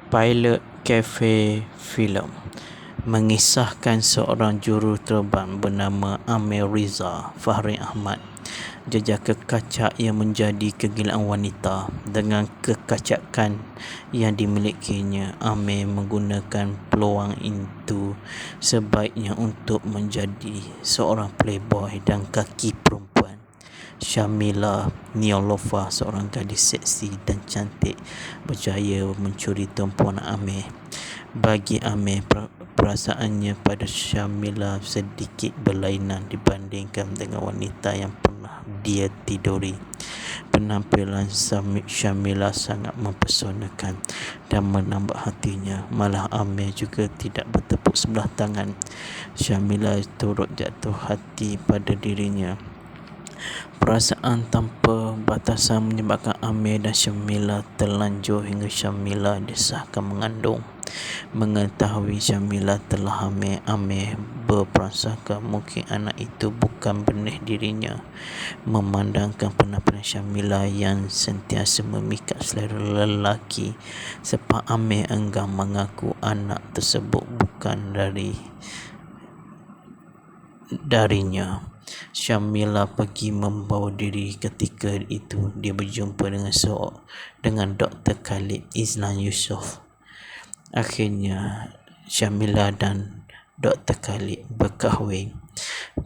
Pilot Cafe Film mengisahkan seorang juruterbang bernama Amir Riza Fahri Ahmad, jejak kekacak yang menjadi kegilaan wanita. Dengan kekacakan yang dimilikinya, Amir menggunakan peluang itu sebaiknya untuk menjadi seorang playboy dan kaki perempuan. Shamila Niolova, seorang gadis seksi dan cantik, berjaya mencuri tumpuan Amir. Bagi Amir, perasaannya pada Shamila sedikit berlainan dibandingkan dengan wanita yang pernah dia tiduri. Penampilan Shamila sangat mempesonakan dan menambah hatinya. Malah Amir juga tidak bertepuk sebelah tangan. Shamila turut jatuh hati pada dirinya. Perasaan tanpa batasan menyebabkan Amir dan Shamila terlanjur hingga Shamila disahkan mengandung. Mengetahui Shamila telah hamil, Amir berprasangka mungkin anak itu bukan benih dirinya. Memandangkan penampilan Shamila yang sentiasa memikat selera lelaki, sebab Amir enggan mengaku anak tersebut bukan darinya. Shamila pergi membawa diri. Ketika itu dia berjumpa dengan Dr. Khalid Izlan Yusof. Akhirnya Shamila dan Dr. Khalid berkahwin.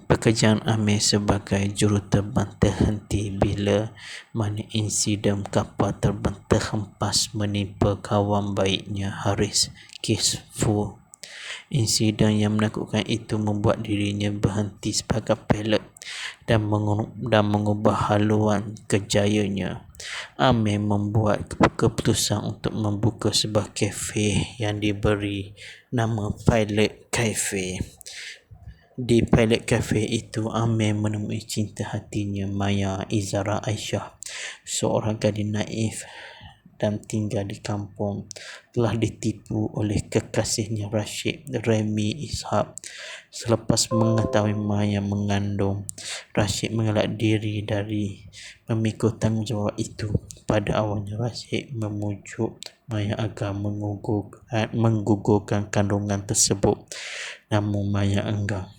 Pekerjaan Amir sebagai juruterbang terhenti bila mana insiden kapal terbang terhempas menimpa kawan baiknya Haris Kisfu. Insiden yang menakutkan itu membuat dirinya berhenti sebagai pilot dan mengubah haluan kerjayanya. Amir membuat keputusan untuk membuka sebuah kafe yang diberi nama Pilot Cafe. Di Pilot Cafe itu, Amir menemui cinta hatinya, Maya Izara Aisyah, seorang gadis naif dan tinggal di kampung. Telah ditipu oleh kekasihnya Rashid Remy Ishak. Selepas mengetahui Maya mengandung, Rashid mengelak diri dari memikul tanggungjawab itu. Pada awalnya Rashid memujuk Maya agar menggugurkan kandungan tersebut, namun Maya enggan.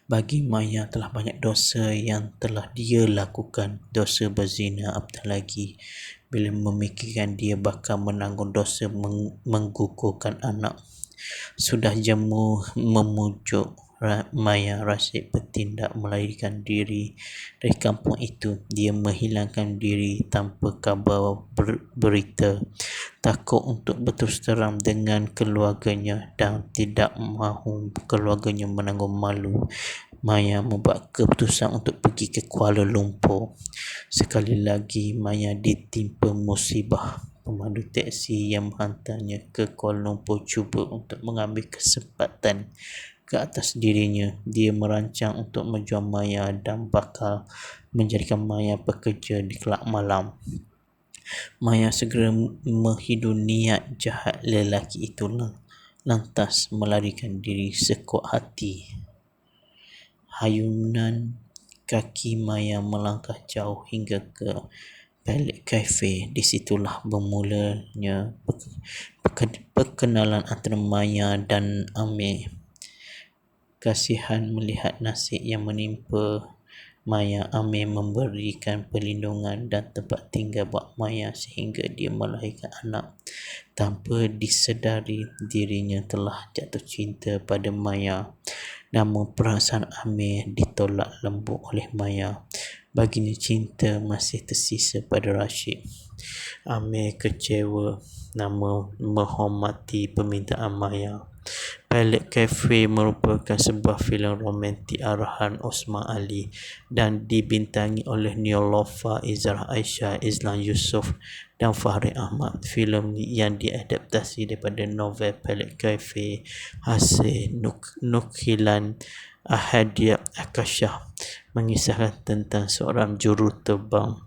Bagi Maya telah banyak dosa yang telah dia lakukan, dosa berzina, apatah lagi bila memikirkan dia bakal menanggung dosa menggugurkan anak. Sudah jemu memujuk Maya, Rashid bertindak melarikan diri dari kampung itu. Dia menghilangkan diri tanpa kabar berita, takut untuk berterus terang dengan keluarganya dan tidak mahu keluarganya menanggung malu. Maya membuat keputusan untuk pergi ke Kuala Lumpur. Sekali lagi Maya ditimpa musibah. Pemandu teksi yang menghantarnya ke Kuala Lumpur cuba untuk mengambil kesempatan ke atas dirinya. Dia merancang untuk menjual Maya dan bakal menjadikan Maya bekerja di kelab malam. Maya segera menghidu niat jahat lelaki itu, lantas melarikan diri sekuat hati. Hayunan kaki Maya melangkah jauh hingga ke Pilot Cafe. Di situlah bermulanya perkenalan antara Maya dan Amir. Kasihan melihat nasib yang menimpa Maya, Amir memberikan perlindungan dan tempat tinggal buat Maya sehingga dia melahirkan anak. Tanpa disedari, dirinya telah jatuh cinta pada Maya. Namun perasaan Amir ditolak lembut oleh Maya. Baginya cinta masih tersisa pada Rashid. Amir kecewa namun menghormati permintaan Maya. Pilot Cafe merupakan sebuah filem romantik arahan Osman Ali dan dibintangi oleh Niolova Izara Aisyah, Izlan Yusof dan Fahri Ahmad. Filem yang diadaptasi daripada novel Pilot Cafe hasil nukilan Ahadiah Akashah, mengisahkan tentang seorang juruterbang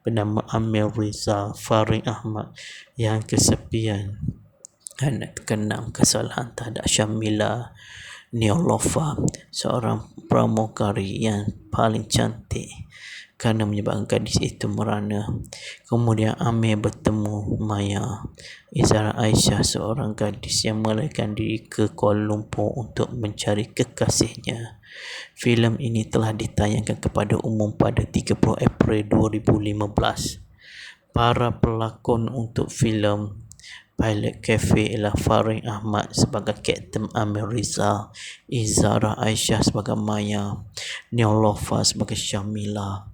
bernama Amir Riza Fahri Ahmad yang kesepian kerana keenam kesalahan terhadap Shamila Neolofa, seorang pramugari yang paling cantik kerana menyebabkan gadis itu merana. Kemudian Amir bertemu Maya, Izara Aisyah, seorang gadis yang melarikan diri ke Kuala Lumpur untuk mencari kekasihnya. Filem ini telah ditayangkan kepada umum pada 30 April 2015. Para pelakon untuk filem Pilot Cafe ialah Farin Ahmad sebagai Kapten Amir Rizal, Izara Aisyah sebagai Maya, Neolofa sebagai Syamila,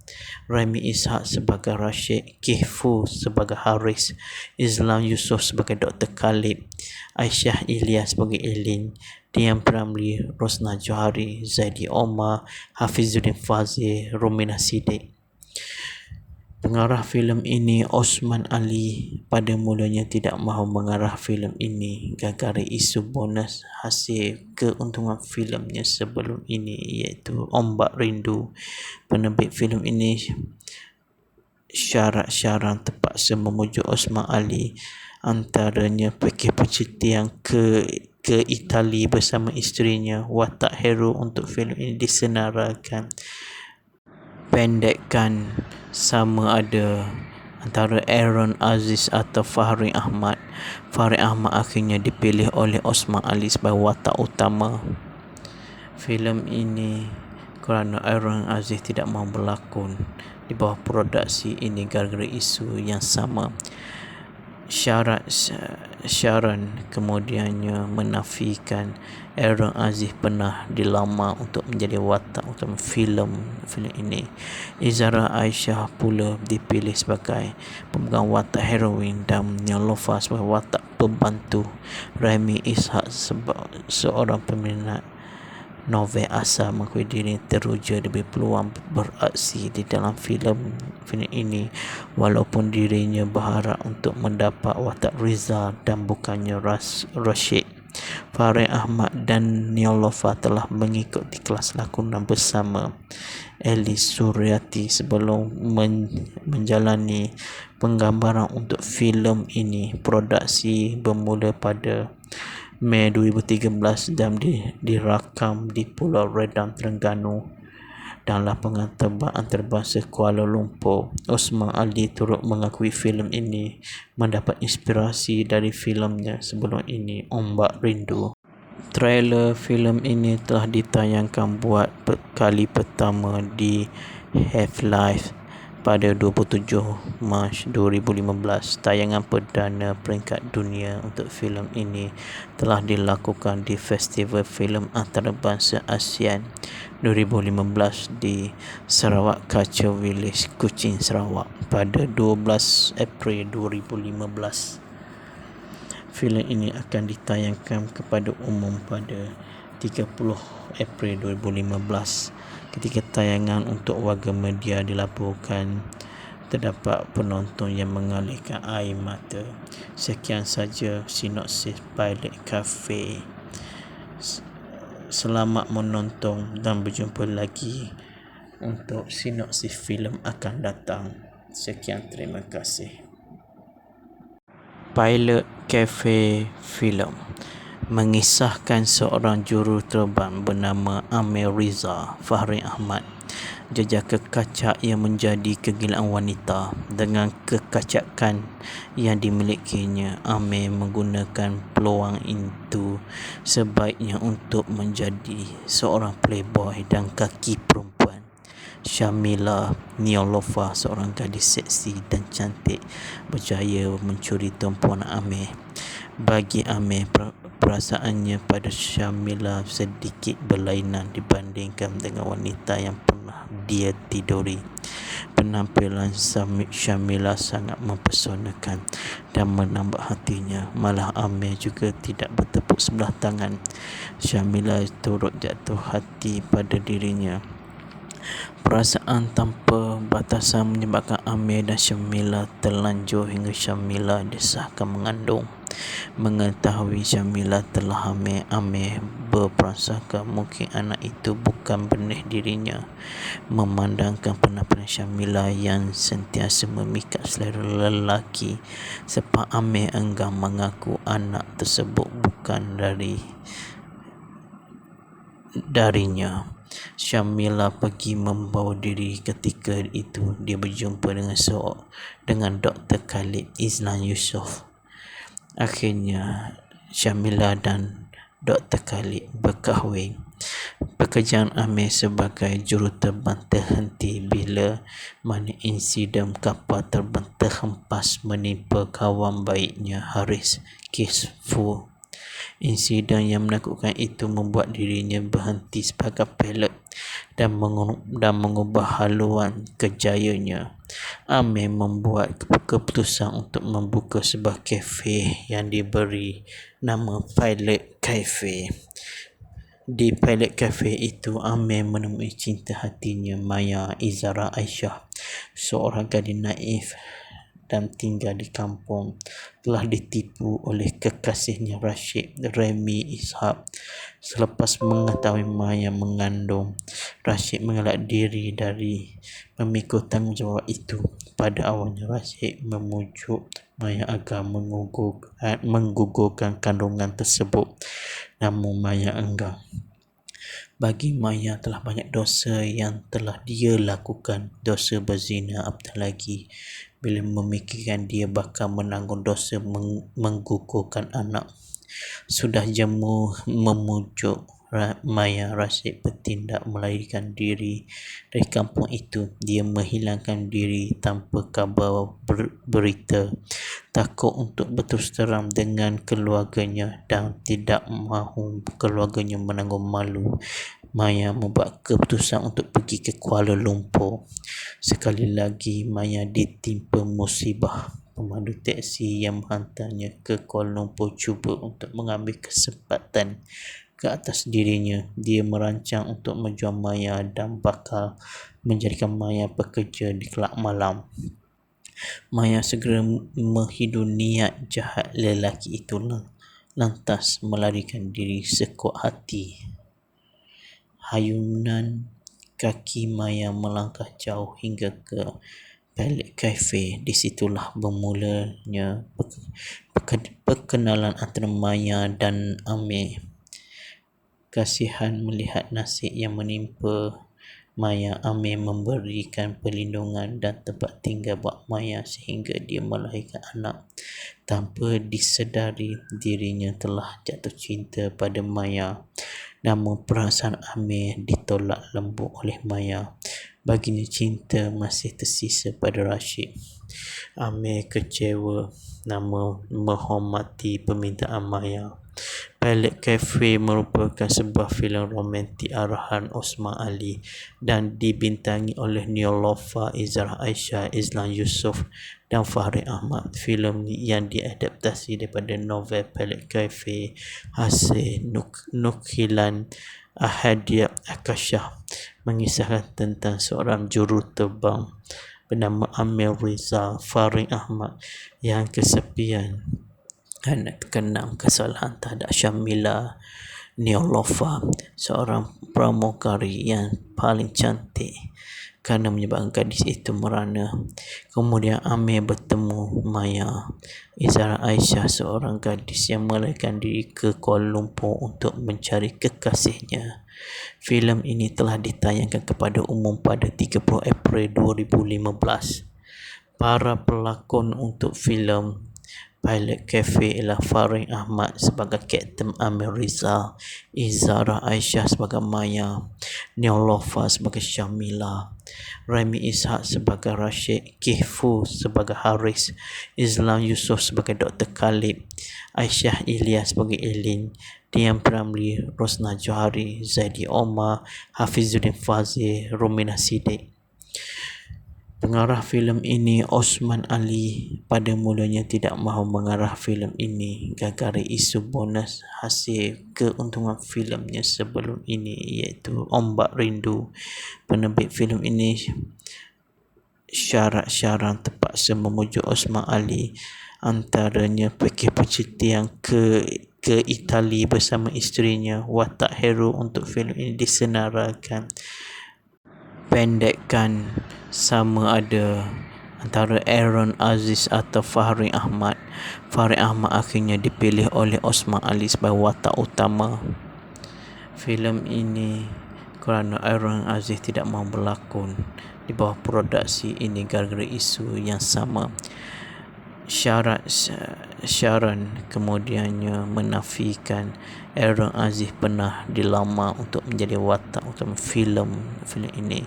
Remy Ishak sebagai Rashid, Kihfu sebagai Haris, Islam Yusof sebagai Dr. Khalid, Aisyah Ilyas sebagai Elin, Dian Pramli, Rosna Johari, Zaidi Omar, Hafizuddin Fazil, Romina Siddiq. Pengarah filem ini Osman Ali pada mulanya tidak mahu mengarah filem ini gara-gara isu bonus hasil keuntungan filemnya sebelum ini iaitu Ombak Rindu. Penerbit filem ini syarat-syarat terpaksa memujuk Osman Ali, antaranya pakej percutian ke Itali bersama isterinya. Watak hero untuk filem ini disenaraikan pendekkan sama ada antara Aaron Aziz atau Fahri Ahmad. Fahri Ahmad akhirnya dipilih oleh Osman Ali sebagai watak utama filem ini kerana Aaron Aziz tidak mahu berlakon di bawah produksi ini gara-gara isu yang sama. Sharon kemudiannya menafikan Aaron Aziz pernah dilamar untuk menjadi watak utama filem ini. Izara Aisyah pula dipilih sebagai pemegang watak heroin dan Neolofa sebagai watak pembantu. Remy Ishak seorang peminat novel asal mengakui diri teruja diberi peluang beraksi di dalam filem ini walaupun dirinya berharap untuk mendapat watak Rizal dan bukannya Rashid. Farin Ahmad dan Neolofa telah mengikuti kelas lakonan bersama Elis Suryati sebelum menjalani penggambaran untuk filem ini. Produksi bermula pada Mei 2013 dan dirakam di Pulau Redang, Terengganu dan lapangan terbang antarabangsa Kuala Lumpur. Osman Ali turut mengakui filem ini mendapat inspirasi dari filemnya sebelum ini, Ombak Rindu. Trailer filem ini telah ditayangkan buat kali pertama di Have Live pada 27 Mac 2015. Tayangan perdana peringkat dunia untuk filem ini telah dilakukan di Festival Filem Antarabangsa ASEAN 2015 di Sarawak Culture Village, Kuching, Sarawak pada 12 April 2015. Filem ini akan ditayangkan kepada umum pada 30 April 2015. Ketika tayangan untuk warga media dilaporkan terdapat penonton yang mengalirkan air mata. Sekian saja sinopsis Pilot Cafe. Selamat menonton dan berjumpa lagi untuk sinopsis filem akan datang. Sekian, terima kasih. Pilot Cafe Film mengisahkan seorang juruterbang bernama Amir Rizal Fahri Ahmad, jejak kekacak yang menjadi kegilaan wanita. Dengan kekacakan yang dimilikinya, Amir menggunakan peluang itu sebaiknya untuk menjadi seorang playboy dan kaki perempuan. Syamila Neolofa, seorang gadis seksi dan cantik, berjaya mencuri tumpuan Amir. Bagi Amir, perasaannya pada Syamila sedikit berlainan dibandingkan dengan wanita yang pernah dia tiduri. Penampilan Syamila sangat mempesonakan dan menambah hatinya. Malah Amir juga tidak bertepuk sebelah tangan. Syamila turut jatuh hati pada dirinya. Perasaan tanpa batasan menyebabkan Amir dan Syamila terlanjur hingga Syamila disahkan mengandung. Mengetahui Syamila telah hamil, Amir berprasangka mungkin anak itu bukan benih dirinya. Memandangkan penampilan Syamila yang sentiasa memikat selera lelaki, sebab Amir enggan mengaku anak tersebut bukan dari darinya. Syamila pergi membawa diri. Ketika itu dia berjumpa dengan Dr. Khalid Izlan Yusof. Akhirnya Syamila dan Dr. Khalid berkahwin. Pekerjaan Amir sebagai juruterbang terhenti bila mana insiden kapal terbang terhempas menimpa kawan baiknya Haris Kisfu. Insiden yang menakutkan itu membuat dirinya berhenti sebagai pilot dan mengubah haluan kerjayanya. Amir membuat keputusan untuk membuka sebuah kafe yang diberi nama Pilot Cafe. Di Pilot Cafe itu, Amir menemui cinta hatinya Maya Izara Aisyah, seorang gadis naif dan tinggal di kampung. Telah ditipu oleh kekasihnya Rashid Remy Ishak. Selepas mengetahui Maya mengandung, Rashid mengelak diri dari memikul tanggungjawab itu. Pada awalnya Rashid memujuk Maya agar menggugurkan kandungan tersebut, namun Maya enggan. Bagi Maya telah banyak dosa yang telah dia lakukan. Dosa berzina, apatah lagi bila memikirkan dia bakal menanggung dosa menggugurkan anak. Sudah jemu memujuk Maya, Rashid bertindak melarikan diri dari kampung itu. Dia menghilangkan diri tanpa kabar berita, takut untuk berterus terang dengan keluarganya dan tidak mahu keluarganya menanggung malu. Maya membuat keputusan untuk pergi ke Kuala Lumpur. Sekali lagi Maya ditimpa musibah. Pemandu teksi yang menghantarnya ke Kuala Lumpur cuba untuk mengambil kesempatan ke atas dirinya. Dia merancang untuk menjual Maya dan bakal menjadikan Maya bekerja di kelab malam. Maya segera menghidu niat jahat lelaki itu, lantas melarikan diri sekuat hati. Hayunan kaki Maya melangkah jauh hingga ke Pilot Cafe. Di situlah bermulanya perkenalan antara Maya dan Amir. Kasihan melihat nasib yang menimpa Maya, Amir memberikan perlindungan dan tempat tinggal buat Maya sehingga dia melahirkan anak. Tanpa disedari, dirinya telah jatuh cinta pada Maya. Namun perasaan Amir ditolak lembut oleh Maya. Baginya cinta masih tersisa pada Rashid. Amir kecewa namun menghormati permintaan Maya. Pilot Cafe merupakan sebuah filem romantik arahan Osman Ali dan dibintangi oleh Niloufar Izara Aisyah, Izlan Yusof dan Fahri Ahmad. Filem yang diadaptasi daripada novel Pilot Cafe hasil nukilan Ahadiyat Akashah, mengisahkan tentang seorang juruterbang bernama Amir Riza Fahri Ahmad yang kesepian kerana keenam kesalahan terhadap Syamila Niloufar, seorang pramugari yang paling cantik, kerana menyebabkan gadis itu merana. Kemudian Amir bertemu Maya Izara Aisyah, seorang gadis yang melarikan diri ke Kuala Lumpur untuk mencari kekasihnya. Filem ini telah ditayangkan kepada umum pada 30 April 2015. Para pelakon untuk filem Pilot Cafe ialah Fahri Ahmad sebagai Kapten Amir Riza, Izara Aisyah sebagai Maya, Niloufar sebagai Syamila, Remy Ishak sebagai Rashid, Kihfu sebagai Haris, Izlan Yusof sebagai Dr. Khalid, Aisyah Ilyas sebagai Elin, Dian Pramli, Rosna Johari, Zaidi Omar, Hafizuddin Fazil, Romina Siddiq. Pengarah filem ini Osman Ali pada mulanya tidak mahu mengarah filem ini gara-gara isu bonus hasil keuntungan filemnya sebelum ini, iaitu Ombak Rindu. Penerbit filem ini syarat-syarat terpaksa memujuk Osman Ali, antaranya pakej percutian ke Itali bersama isterinya. Watak hero untuk filem ini disenaraikan pendekkan sama ada antara Aaron Aziz atau Fahri Ahmad. Fahri Ahmad akhirnya dipilih oleh Osman Ali sebagai watak utama. Filem ini kerana Aaron Aziz tidak mahu berlakon di bawah produksi ini gara-gara isu yang sama. Sharon kemudiannya menafikan Aaron Aziz pernah dilamar untuk menjadi watak utama filem ini.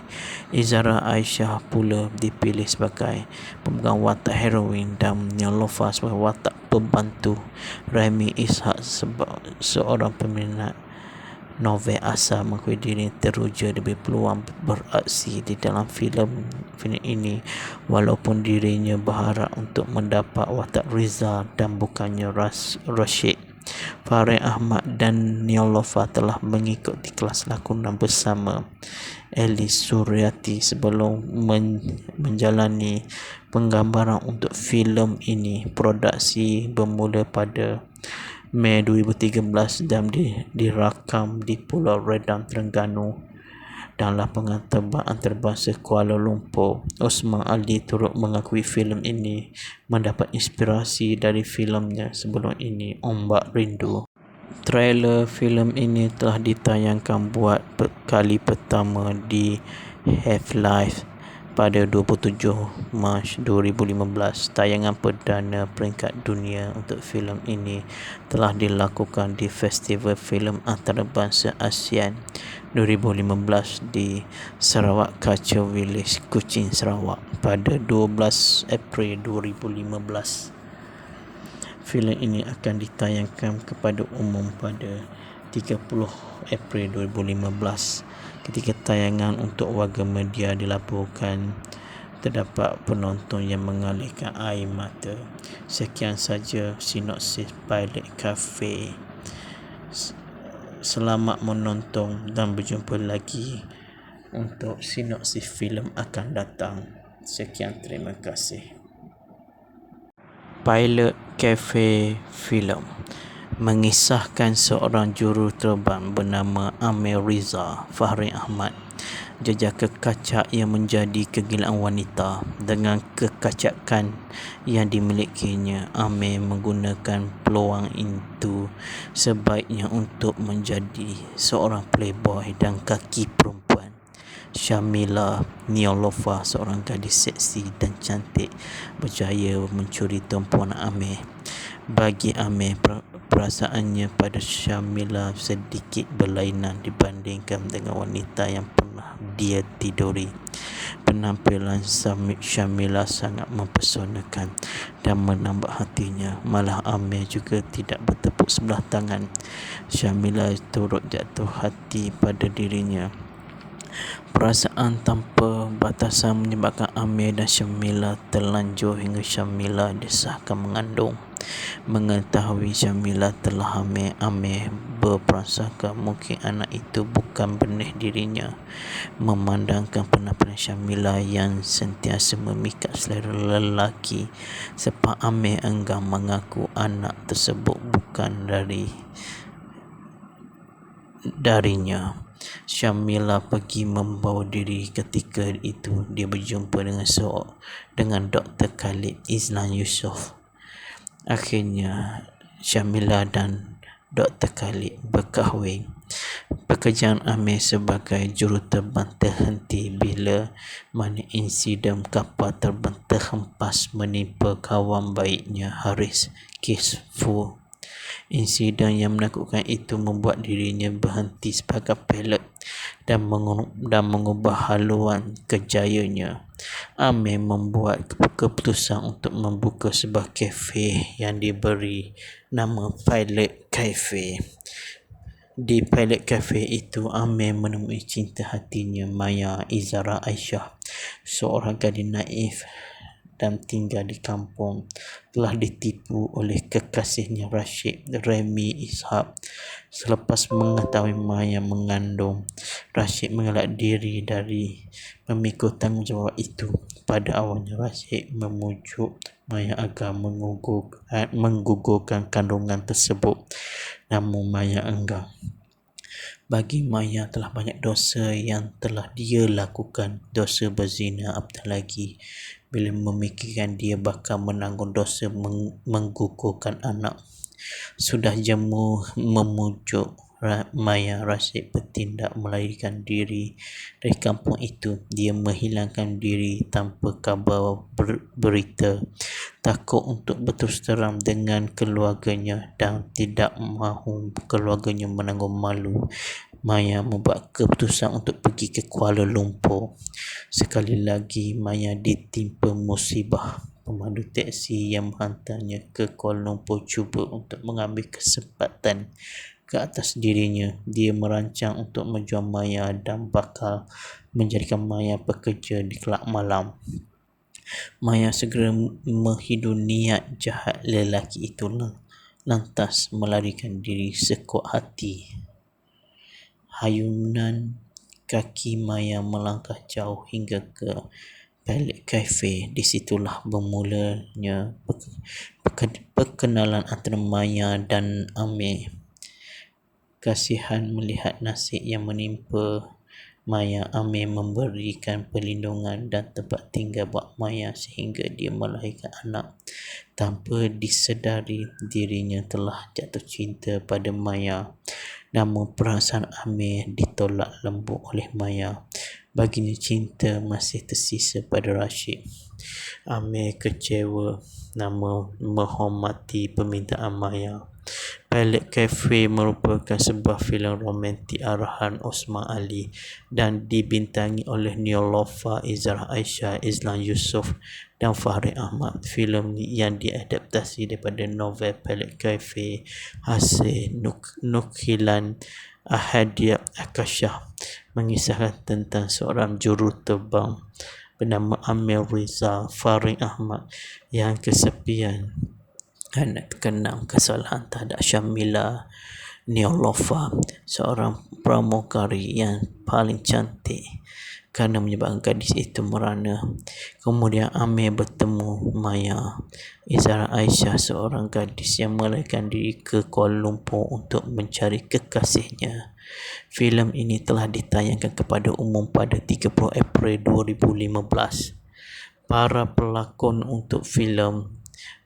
Izara Aisyah pula dipilih sebagai pemegang watak heroin dan Nilofa sebagai watak pembantu. Remy Ishak seorang peminat novel asal mengakui diri teruja diberi peluang beraksi di dalam filem ini walaupun dirinya berharap untuk mendapat watak Rizal dan bukannya Rashid. Fahri Ahmad dan Nilofa telah mengikuti kelas lakonan bersama Elis Suryati sebelum menjalani penggambaran untuk filem ini. Produksi bermula pada Mei 2013 dan dirakam di Pulau Redang, Terengganu dan lapangan terbang antarabangsa Kuala Lumpur. Osman Ali turut mengakui filem ini mendapat inspirasi dari filemnya sebelum ini, Ombak Rindu. Trailer filem ini telah ditayangkan buat kali pertama di Have Live pada 27 Mac 2015. Tayangan perdana peringkat dunia untuk filem ini telah dilakukan di Festival Filem Antarabangsa ASEAN 2015 di Sarawak Culture Village, Kuching, Sarawak pada 12 April 2015. Filem ini akan ditayangkan kepada umum pada 30 April 2015. Ketika tayangan untuk warga media dilaporkan, terdapat penonton yang mengalirkan air mata. Sekian saja sinopsis Pilot Cafe. Selamat menonton dan berjumpa lagi untuk sinopsis filem akan datang. Sekian, terima kasih. Pilot Cafe Film mengisahkan seorang juruterbang bernama Amir Riza Fahri Ahmad, jejak kekacak yang menjadi kegilaan wanita. Dengan kekacakan yang dimilikinya, Amir menggunakan peluang itu sebaiknya untuk menjadi seorang playboy dan kaki perempuan. Syamila Nilofa, seorang gadis seksi dan cantik, berjaya mencuri tumpuan Amir. Bagi Amir, perasaannya pada Syamila sedikit berlainan dibandingkan dengan wanita yang pernah dia tiduri. Penampilan Syamila sangat mempesonakan dan menambah hatinya. Malah Amir juga tidak bertepuk sebelah tangan. Syamila turut jatuh hati pada dirinya. Perasaan tanpa batasan menyebabkan Amir dan Syamila terlanjur hingga Syamila disahkan mengandung. Mengetahui Syamila telah hamil, Amir berprasangka mungkin anak itu bukan benih dirinya. Memandangkan penampilan Syamila yang sentiasa memikat selera lelaki, sebab Amir enggan mengaku anak tersebut bukan darinya. Syamila pergi membawa diri. Ketika itu dia berjumpa dengan Dr. Khalid Izlan Yusof. Akhirnya Syamila dan Dr. Khalid berkahwin. Pekerjaan Amir sebagai juruterbang terhenti bila mana insiden kapal terbang terhempas menimpa kawan baiknya Haris Kisfu. Insiden yang menakutkan itu membuat dirinya berhenti sebagai pilot dan mengubah haluan kerjayanya. Amir membuat keputusan untuk membuka sebuah kafe yang diberi nama Pilot Cafe. Di Pilot Cafe itu, Amir menemui cinta hatinya, Maya Izara Aisyah, seorang gadis naif dan tinggal di kampung. Telah ditipu oleh kekasihnya Rashid, Remy Ishak. Selepas mengetahui Maya mengandung, Rashid mengelak diri dari memikul tanggungjawab itu. Pada awalnya Rashid memujuk Maya agar menggugurkan kandungan tersebut, namun Maya enggan. Bagi Maya telah banyak dosa yang telah dia lakukan, dosa berzina apatah lagi bila memikirkan dia bakal menanggung dosa menggugurkan anak. Sudah jemu memujuk Maya Rashid bertindak melarikan diri dari kampung itu. Dia menghilangkan diri tanpa kabar berita, takut untuk berterus terang dengan keluarganya dan tidak mahu keluarganya menanggung malu. Maya membuat keputusan untuk pergi ke Kuala Lumpur. Sekali lagi Maya ditimpa musibah. Pemandu teksi yang menghantarnya ke Kuala Lumpur cuba untuk mengambil kesempatan ke atas dirinya. Dia merancang untuk menjual Maya dan bakal menjadikan Maya bekerja di kelab malam. Maya segera menghidu niat jahat lelaki itu, lantas melarikan diri sekuat hati. Hayunan kaki Maya melangkah jauh hingga ke Pilot Cafe. Di situlah bermulanya perkenalan antara Maya dan Amir. Kasihan melihat nasib yang menimpa Maya, Amir memberikan perlindungan dan tempat tinggal buat Maya sehingga dia melahirkan anak. Tanpa disedari, dirinya telah jatuh cinta pada Maya. Namun perasaan Amir ditolak lembut oleh Maya. Baginya cinta masih tersisa pada Rashid. Amir kecewa namun menghormati permintaan Maya. Pilot Cafe merupakan sebuah filem romantik arahan Osman Ali dan dibintangi oleh Neelofa, Izara Aisyah, Izlan Yusof dan Fahri Ahmad. Filem yang diadaptasi daripada novel Pilot Cafe hasil nukilan Ahadiyah Akashah, mengisahkan tentang seorang juruterbang bernama Amir Riza Fahri Ahmad yang kesepian kerana terkenang kesalahan terhadap Syamila Neelofa, seorang pramugari yang paling cantik, kerana menyebabkan gadis itu merana. Kemudian Amir bertemu Maya, Izara Aisyah, seorang gadis yang melarikan diri ke Kuala Lumpur untuk mencari kekasihnya. Filem ini telah ditayangkan kepada umum pada 30 April 2015. Para pelakon untuk filem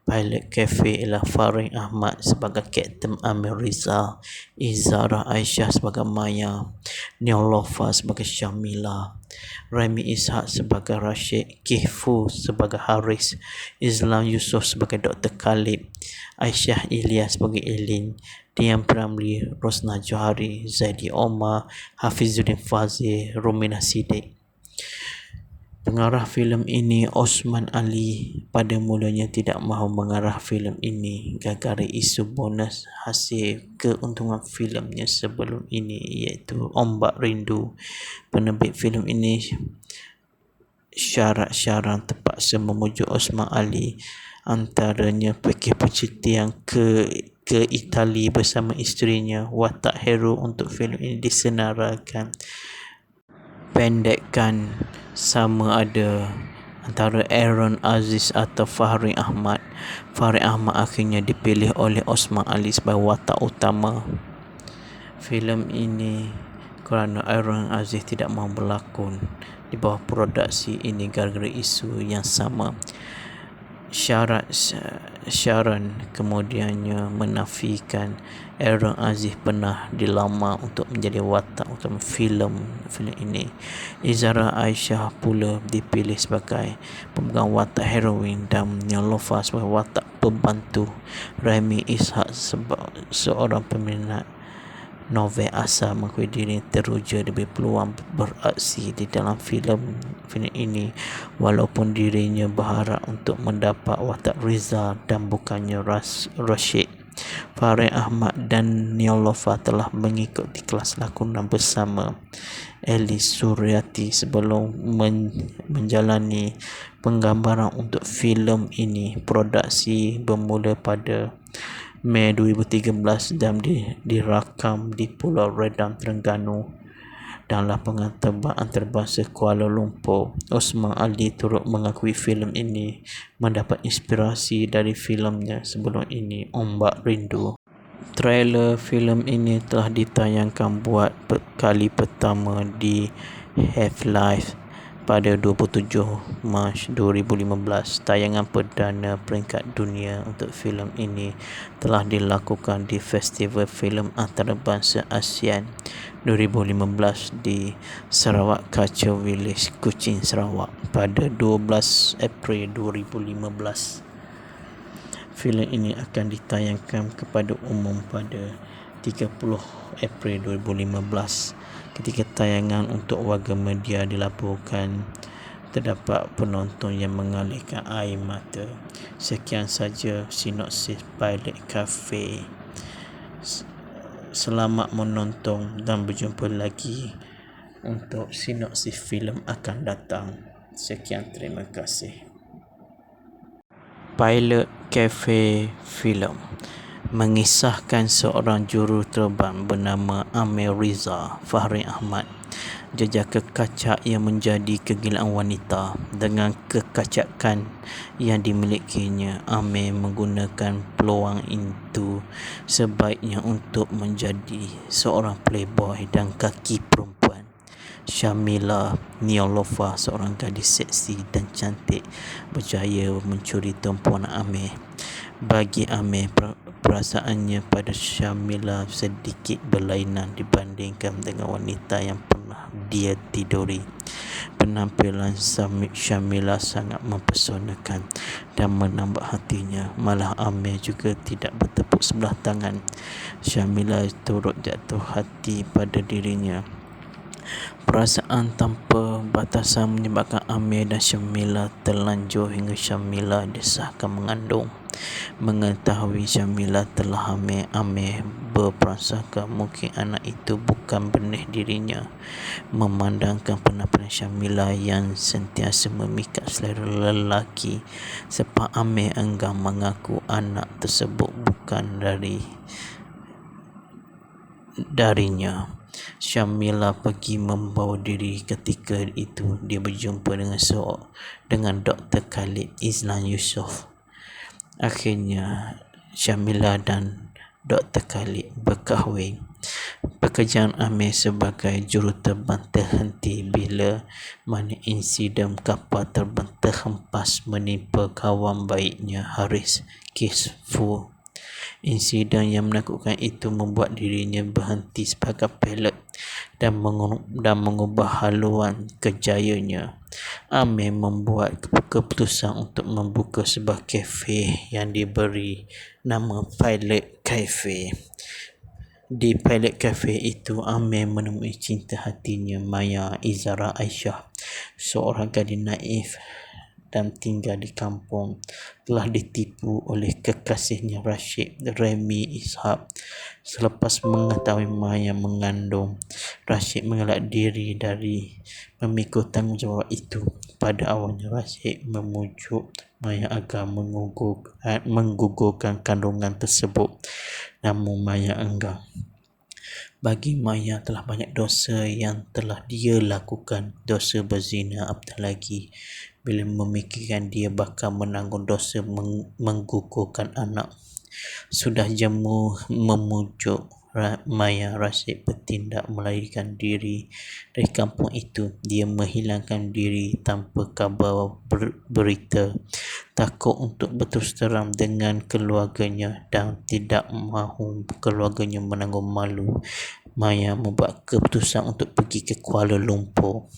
Pilot Cafe ialah Fahri Ahmad sebagai Kapten Amir Riza, Izara Aisyah sebagai Maya, Neelofa sebagai Syamila, Rami Ishak sebagai Rashid, Kihfu sebagai Haris, Izlan Yusof sebagai Dr. Khalid, Aisyah Ilyas sebagai Elin, Dian Pramli, Rosna Johari, Zaidi Omar, Hafizuddin Fazil, Romina Siddiq. Pengarah filem ini Osman Ali pada mulanya tidak mahu mengarah filem ini gara-gara isu bonus hasil keuntungan filemnya sebelum ini, iaitu Ombak Rindu. Penerbit filem ini syarat-syarat terpaksa memujuk Osman Ali, antaranya pakej percutian ke Itali bersama isterinya. Watak hero untuk filem ini disenaraikan pendekkan sama ada antara Aaron Aziz atau Fahri Ahmad. Fahri Ahmad akhirnya dipilih oleh Osman Ali sebagai watak utama filem ini kerana Aaron Aziz tidak mahu berlakon di bawah produksi ini gara-gara isu yang sama. Sharon kemudiannya menafikan Aaron Aziz pernah dilamar untuk menjadi watak utama filem ini. Izara Aisyah pula dipilih sebagai pemegang watak heroin dan Neelofa sebagai watak pembantu. Rami Ishak seorang peminat novel asal mengakui diri teruja diberi peluang beraksi di dalam filem ini, walaupun dirinya berharap untuk mendapat watak Riza dan bukannya Rashid. Fahri Ahmad dan Neelofa telah mengikuti kelas lakonan bersama Elis Suryati sebelum menjalani penggambaran untuk filem ini. Produksi bermula pada Mei 2013 dan dirakam di Pulau Redang, Terengganu dan lapangan terbang antarabangsa Kuala Lumpur. Osman Ali turut mengakui filem ini mendapat inspirasi dari filemnya sebelum ini, Ombak Rindu. Trailer filem ini telah ditayangkan buat kali pertama di Have Live pada 27 Mac 2015. Tayangan perdana peringkat dunia untuk filem ini telah dilakukan di Festival Filem Antarabangsa ASEAN 2015 di Sarawak Culture Village, Kuching, Sarawak pada 12 April 2015. Filem ini akan ditayangkan kepada umum pada 30 April 2015. Ketika tayangan untuk warga media dilaporkan, terdapat penonton yang mengalirkan air mata. Sekian saja sinopsis Pilot Cafe. Selamat menonton dan berjumpa lagi untuk sinopsis filem akan datang. Sekian, terima kasih. Pilot Cafe Film mengisahkan seorang juruterbang bernama Amir Riza Fahri Ahmad, jejak kekacak yang menjadi kegilaan wanita. Dengan kekacakan yang dimilikinya, Amir menggunakan peluang itu sebaiknya untuk menjadi seorang playboy dan kaki perempuan. Syamila Niolova, seorang gadis seksi dan cantik, berjaya mencuri tumpuan Amir. Bagi Amir, perasaannya pada Syamila sedikit berlainan dibandingkan dengan wanita yang pernah dia tiduri. Penampilan Syamila sangat mempesonakan dan menambah hatinya. Malah Amir juga tidak bertepuk sebelah tangan. Syamila turut jatuh hati pada dirinya. Perasaan tanpa batasan menyebabkan Amir dan Syamila terlanjur hingga Syamila disahkan mengandung. Mengetahui Syamila telah hamil, Amir berprasangka mungkin anak itu bukan benih dirinya. Memandangkan penampilan Syamila yang sentiasa memikat selera lelaki, sebab Amir enggan mengaku anak tersebut bukan darinya. Syamila pergi membawa diri. Ketika itu dia berjumpa dengan Dr. Khalid Izlan Yusof. Akhirnya Syamila dan Dr. Khalid berkahwin. Pekerjaan Amir sebagai juruterbang terhenti bila mana insiden kapal terbang terhempas menimpa kawan baiknya Haris Kisfu. Insiden yang menakutkan itu membuat dirinya berhenti sebagai pilot dan mengubah haluan kerjayanya. Amir membuat keputusan untuk membuka sebuah kafe yang diberi nama Pilot Cafe. Di Pilot Cafe itu, Amir menemui cinta hatinya, Maya Izara Aisyah, seorang gadis naif dan tinggal di kampung. Telah ditipu oleh kekasihnya Rashid Remy Ishak. Selepas mengetahui Maya mengandung, Rashid mengelak diri dari memikul tanggungjawab itu. Pada awalnya Rashid memujuk Maya agar menggugurkan kandungan tersebut, namun Maya enggan. Bagi Maya telah banyak dosa yang telah dia lakukan, dosa berzina, apatah lagi bila memikirkan dia bakal menanggung dosa menggugurkan anak. Sudah jemu memujuk Maya, Rashid bertindak melarikan diri dari kampung itu. Dia menghilangkan diri tanpa kabar berita, takut untuk berterus terang dengan keluarganya dan tidak mahu keluarganya menanggung malu. Maya membuat keputusan untuk pergi ke Kuala Lumpur.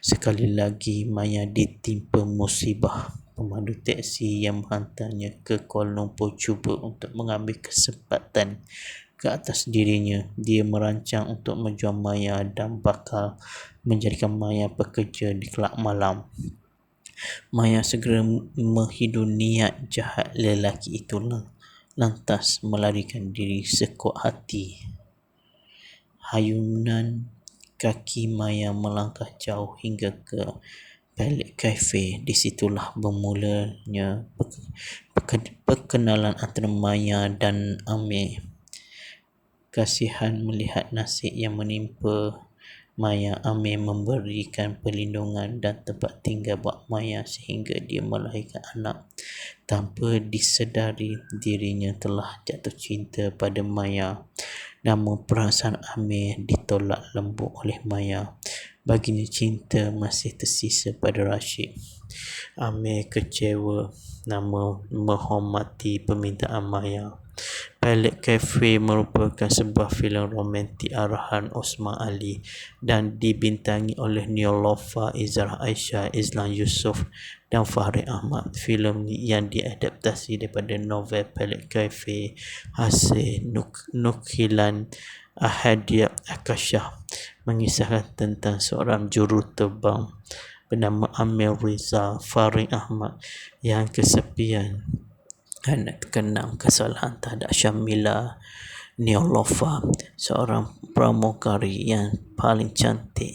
Sekali lagi Maya ditimpa musibah. Pemandu teksi yang menghantarnya ke Kuala Lumpur cuba untuk mengambil kesempatan ke atas dirinya. Dia merancang untuk menjual Maya dan bakal menjadikan Maya bekerja di kelab malam. Maya segera menghidu niat jahat lelaki itu, lantas melarikan diri sekuat hati. Hayunan kaki Maya melangkah jauh hingga ke Pilot Cafe. Di situlah bermulanya perkenalan antara Maya dan Amir. Kasihan melihat nasib yang menimpa Maya, Amir memberikan perlindungan dan tempat tinggal buat Maya sehingga dia melahirkan anak. Tanpa disedari, dirinya telah jatuh cinta pada Maya. Namun perasaan Amir ditolak lembut oleh Maya. Baginya cinta masih tersisa pada Rashid. Amir kecewa namun menghormati permintaan Maya. Pilot Cafe merupakan sebuah filem romantik arahan Osman Ali dan dibintangi oleh Neelofa, Izara Aisyah, Izlan Yusof dan Fahri Ahmad. Filem yang diadaptasi daripada novel Pilot Cafe hasil nukilan Ahadiah Akashah, mengisahkan tentang seorang juruterbang bernama Amir Riza Fahri Ahmad yang kesepian kerana terkenang kesalahan terhadap Syamila Neelofa, seorang pramugari yang paling cantik,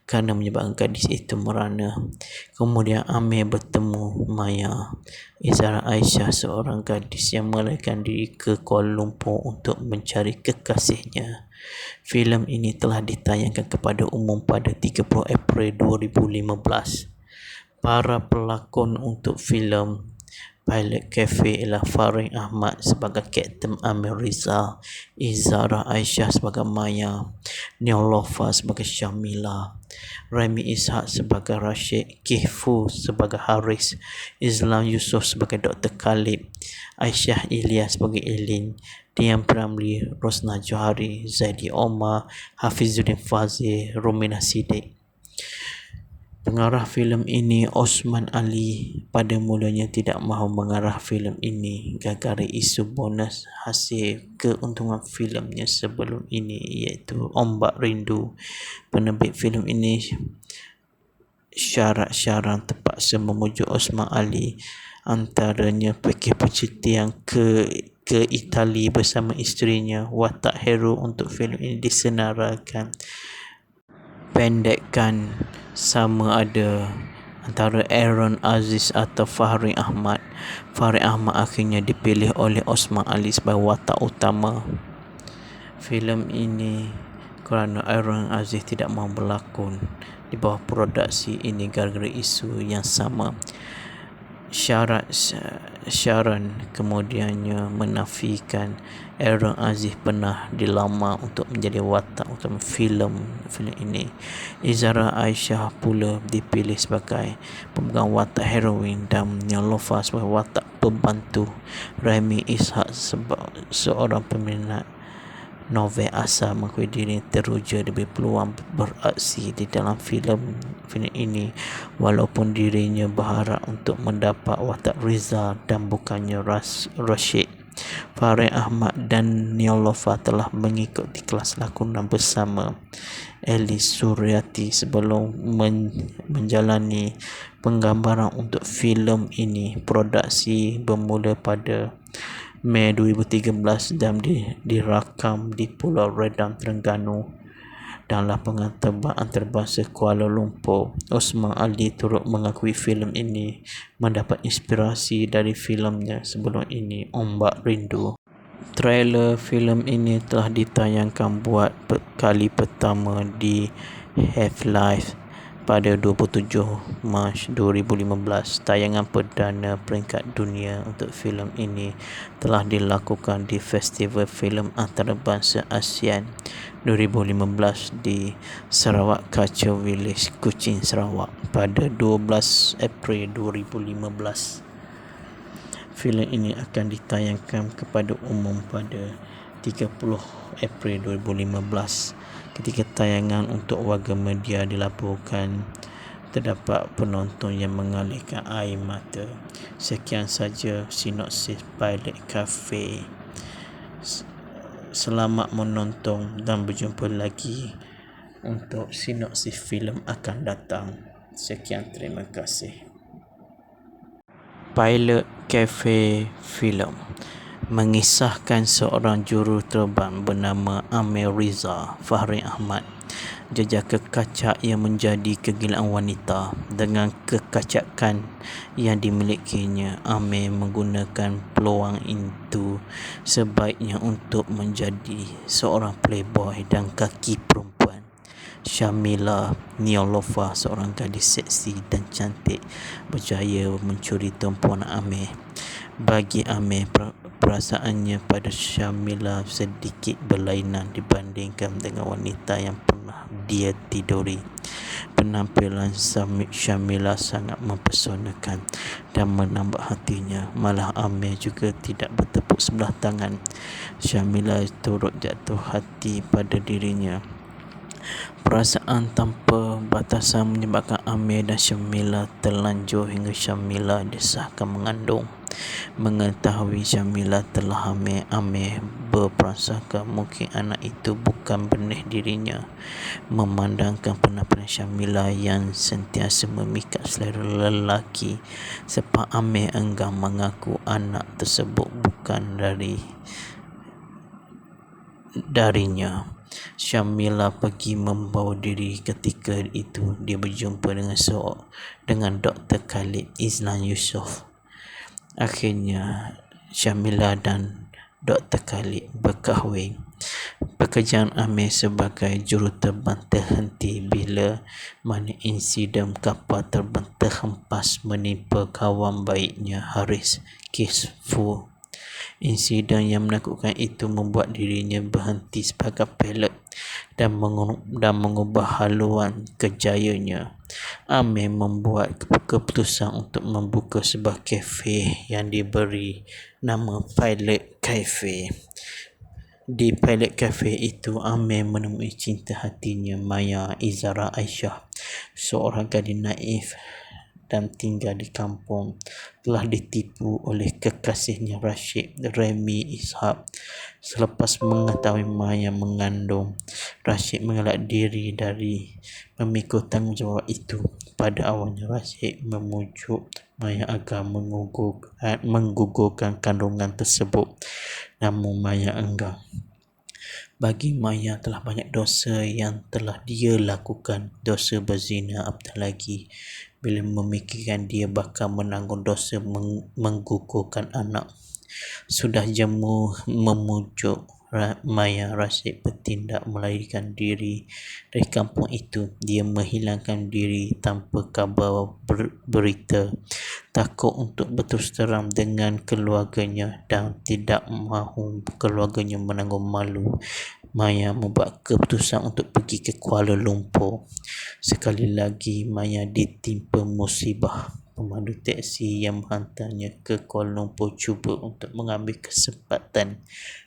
kerana menyebabkan gadis itu merana. Kemudian Amir bertemu Maya, Izara Aisyah, seorang gadis yang melarikan diri ke Kuala Lumpur untuk mencari kekasihnya. Filem ini telah ditayangkan kepada umum pada 30 April 2015. Para pelakon untuk filem Pilot Cafe ialah Fahri Ahmad sebagai Kapten Amir Riza, Izara Aisyah sebagai Maya, Neelofa sebagai Syamila, Remy Ishak sebagai Rashid, Kihfu sebagai Haris, Izlan Yusof sebagai Dr. Khalid, Aisyah Ilyas sebagai Elin, Dian Pramli, Rosna Johari, Zaidi Omar, Hafizuddin Fazil, Romina Siddiq. Pengarah filem ini Osman Ali pada mulanya tidak mahu mengarah filem ini gara-gara isu bonus hasil keuntungan filemnya sebelum ini, iaitu Ombak Rindu. Penerbit filem ini syarat-syarat terpaksa memujuk Osman Ali, antaranya pakej percutian ke Itali bersama isterinya. Watak hero untuk filem ini disenaraikan pendekkan sama ada antara Aaron Aziz atau Fahri Ahmad. Fahri Ahmad akhirnya dipilih oleh Osman Ali sebagai watak utama filem ini kerana Aaron Aziz tidak mahu berlakon di bawah produksi ini gara-gara isu yang sama. Sharon kemudiannya menafikan Aaron Aziz pernah dilamar untuk menjadi watak utama filem ini. Izara Aisyah pula dipilih sebagai pemegang watak heroin dan Neelofa sebagai watak pembantu. Remy Ishak seorang peminat novel asal mengakui diri teruja diberi peluang beraksi di dalam filem ini, walaupun dirinya berharap untuk mendapat watak Riza dan bukannya Rashid. Fahri Ahmad dan Neelofa telah mengikuti kelas lakonan bersama Elis Suryati sebelum menjalani penggambaran untuk filem ini. Produksi bermula pada Mei 2013 dan dirakam di Pulau Redang, Terengganu dan lapangan terbang antarabangsa Kuala Lumpur. Osman Ali turut mengakui filem ini mendapat inspirasi dari filemnya sebelum ini, Ombak Rindu. Trailer filem ini telah ditayangkan buat kali pertama di Have Live pada 27 Mac 2015. Tayangan perdana peringkat dunia untuk filem ini telah dilakukan di Festival Filem Antarabangsa ASEAN 2015 di Sarawak Culture Village, Kuching, Sarawak pada 12 April 2015. Filem ini akan ditayangkan kepada umum pada 30 April 2015. Ketika tayangan untuk warga media dilaporkan, terdapat penonton yang mengalirkan air mata. Sekian saja sinopsis Pilot Cafe. Selamat menonton dan berjumpa lagi untuk sinopsis filem akan datang. Sekian, terima kasih. Pilot Cafe filem mengisahkan seorang juruterbang bernama Amir Riza Fahri Ahmad, jejak kekacak yang menjadi kegilaan wanita. Dengan kekacakan yang dimilikinya, Amir menggunakan peluang itu sebaiknya untuk menjadi seorang playboy dan kaki perempuan. Syamila Neelofa, seorang gadis seksi dan cantik, berjaya mencuri tumpuan Amir. Bagi Amir, perasaannya pada Syamila sedikit berlainan dibandingkan dengan wanita yang pernah dia tiduri. Penampilan Syamila sangat mempesonakan dan menambah hatinya. Malah Amir juga tidak bertepuk sebelah tangan. Syamila turut jatuh hati pada dirinya. Perasaan tanpa batasan menyebabkan Amir dan Syamila terlanjur hingga Syamila disahkan mengandung. Mengetahui Syamila telah hamil, Amir berprasangka mungkin anak itu bukan benih dirinya. Memandangkan penampilan Syamila yang sentiasa memikat selera lelaki, sebab Amir enggan mengaku anak tersebut bukan darinya. Syamila pergi membawa diri. Ketika itu dia berjumpa dengan Dr. Khalid Izlan Yusof. Akhirnya Syamila dan Dr. Khalid berkahwin. Pekerjaan Amir sebagai juruterbang terhenti bila mana insiden kapal terbang terhempas menimpa kawan baiknya Haris Kisfu. Insiden yang menakutkan itu membuat dirinya berhenti sebagai pilot dan mengubah haluan kerjayanya. Amir membuat keputusan untuk membuka sebuah kafe yang diberi nama Pilot Cafe. Di Pilot Cafe itu, Amir menemui cinta hatinya Maya Izara Aisyah, seorang gadis naif dan tinggal di kampung. Telah ditipu oleh kekasihnya Rashid Remy Ishak. Selepas mengetahui Maya mengandung, Rashid mengelak diri dari memikul tanggungjawab itu. Pada awalnya Rashid memujuk Maya agar menggugurkan kandungan tersebut, namun Maya enggan. Bagi Maya telah banyak dosa yang telah dia lakukan, dosa berzina apatah lagi bila memikirkan dia bakal menanggung dosa menggugurkan anak. Sudah jemu memujuk Maya, Rashid bertindak melarikan diri dari kampung itu. Dia menghilangkan diri tanpa kabar berita, takut untuk berterus terang dengan keluarganya dan tidak mahu keluarganya menanggung malu. Maya membuat keputusan untuk pergi ke Kuala Lumpur. Sekali lagi Maya ditimpa musibah. Pemandu teksi yang menghantarnya ke Kuala Lumpur cuba untuk mengambil kesempatan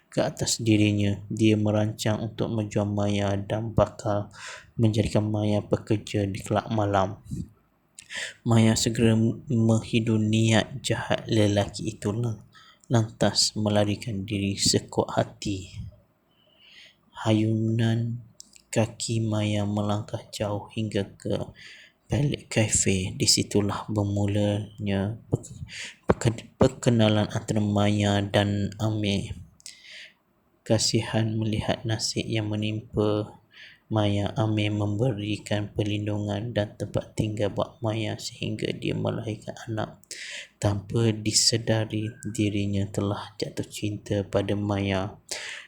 ke atas dirinya. Dia merancang untuk menjual Maya dan bakal menjadikan Maya bekerja di kelab malam. Maya segera menghidu niat jahat lelaki itu, lantas melarikan diri sekuat hati. Hayunan kaki Maya melangkah jauh hingga ke Pilot Cafe. Di situlah bermulanya perkenalan antara Maya dan Amir. Kasihan melihat nasib yang menimpa Maya, Amir memberikan perlindungan dan tempat tinggal buat Maya sehingga dia melahirkan anak. Tanpa disedari, dirinya telah jatuh cinta pada Maya.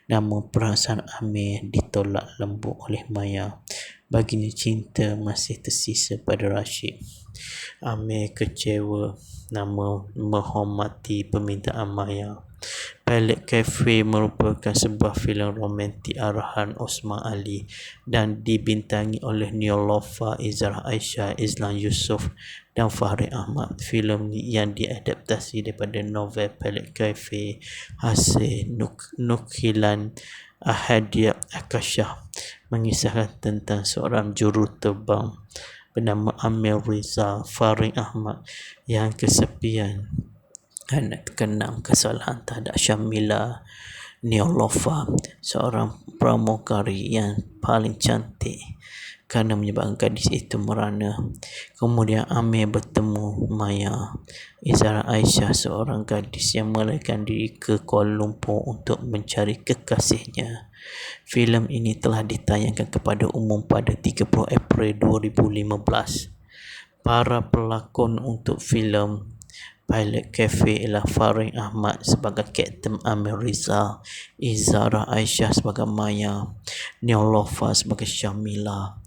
Namun perasaan Amir ditolak lembut oleh Maya. Baginya cinta masih tersisa pada Rashid. Amir kecewa namun menghormati permintaan Maya. Pilot Cafe merupakan sebuah filem romantik arahan Osman Ali dan dibintangi oleh Niloufar Izara Aisyah, Izlan Yusof dan Fahri Ahmad. Filem yang diadaptasi daripada novel Pilot Cafe hasil nukilan Ahadiah Akashah, mengisahkan tentang seorang juruterbang bernama Amir Riza Fahri Ahmad yang kesepian kerana terkenang kesalahan terhadap Syamila Niloufar, seorang pramugari yang paling cantik, kerana menyebabkan gadis itu merana. Kemudian Amir bertemu Maya Izara Aisyah, seorang gadis yang melarikan diri ke Kuala Lumpur untuk mencari kekasihnya. Filem ini telah ditayangkan kepada umum pada 30 April 2015. Para pelakon untuk filem Pilot Cafe ialah Fahri Ahmad sebagai Kapten Amir Riza, Izara Aisyah sebagai Maya, Niloufar sebagai Syamila,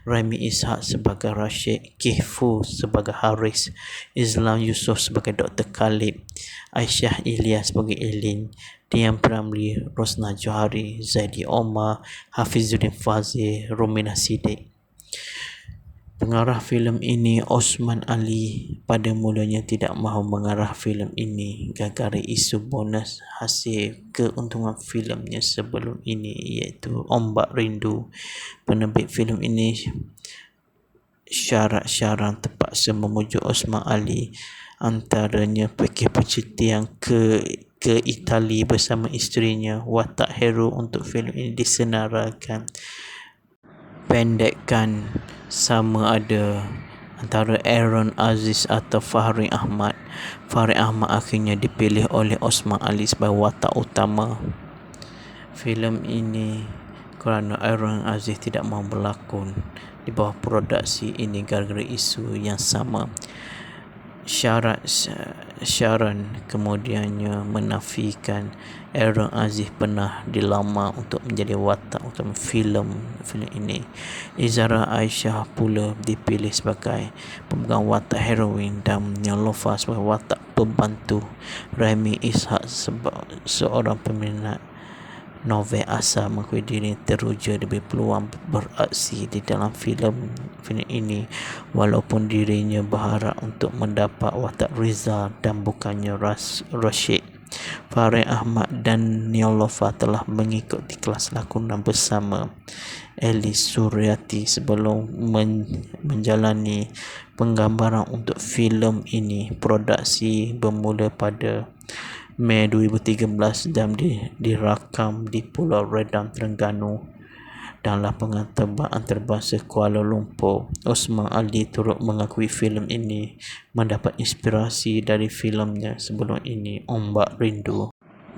Remy Ishak sebagai Rashid, Kihfu sebagai Haris, Izlan Yusof sebagai Dr. Khalid, Aisyah Ilyas sebagai Elin Dian Pramli, Rosna Johari, Zaidi Omar, Hafizuddin Fazil, Romina Siddiq. Pengarah filem ini Osman Ali pada mulanya tidak mahu mengarah filem ini gara-gara isu bonus hasil keuntungan filemnya sebelum ini iaitu Ombak Rindu. Penerbit filem ini syarat-syarat terpaksa memujuk Osman Ali, antaranya pakej percutian ke Itali bersama isterinya. Watak hero untuk filem ini disenaraikan pendekkan sama ada antara Aaron Aziz atau Fahri Ahmad. Fahri Ahmad akhirnya dipilih oleh Osman Ali sebagai watak utama filem ini kerana Aaron Aziz tidak mahu berlakon di bawah produksi ini gara-gara isu yang sama. Sharon kemudiannya menafikan Aaron Aziz pernah dilamar untuk menjadi watak utama filem ini. Izara Aisyah pula dipilih sebagai pemegang watak heroin dan Nilofa sebagai watak pembantu. Remy Ishak seorang peminat novel asal mengakui diri teruja diberi peluang beraksi di dalam filem ini walaupun dirinya berharap untuk mendapat watak Rizal dan bukannya Rashid. Fahri Ahmad dan Nilofa telah mengikuti kelas lakonan bersama Elis Suryati sebelum menjalani penggambaran untuk filem ini. Produksi bermula pada Mei 2013 dan dirakam di Pulau Redang, Terengganu dalam pengantar antarabangsa Kuala Lumpur. Osman Ali turut mengakui filem ini mendapat inspirasi dari filemnya sebelum ini, Ombak Rindu.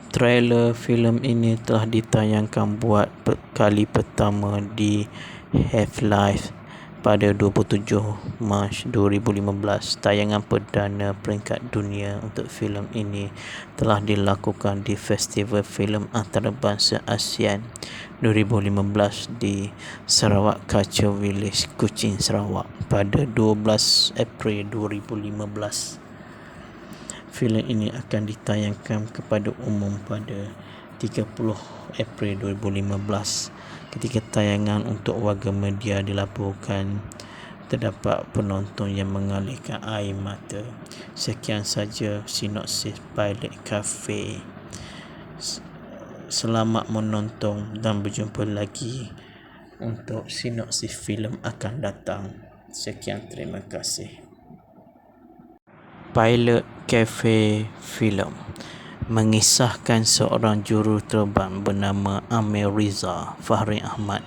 Trailer filem ini telah ditayangkan buat kali pertama di Have Live pada 27 Mac 2015. Tayangan perdana peringkat dunia untuk filem ini telah dilakukan di Festival Filem Antarabangsa ASEAN 2015 di Sarawak Culture Village, Kuching, Sarawak pada 12 April 2015. Filem ini akan ditayangkan kepada umum pada 30 April 2015. Ketika tayangan untuk warga media dilaporkan terdapat penonton yang mengalirkan air mata. Sekian saja sinopsis Pilot Cafe. Selamat menonton dan berjumpa lagi untuk sinopsis filem akan datang. Sekian, terima kasih. Pilot Cafe Film mengisahkan seorang juruterbang bernama Amir Riza Fahri Ahmad,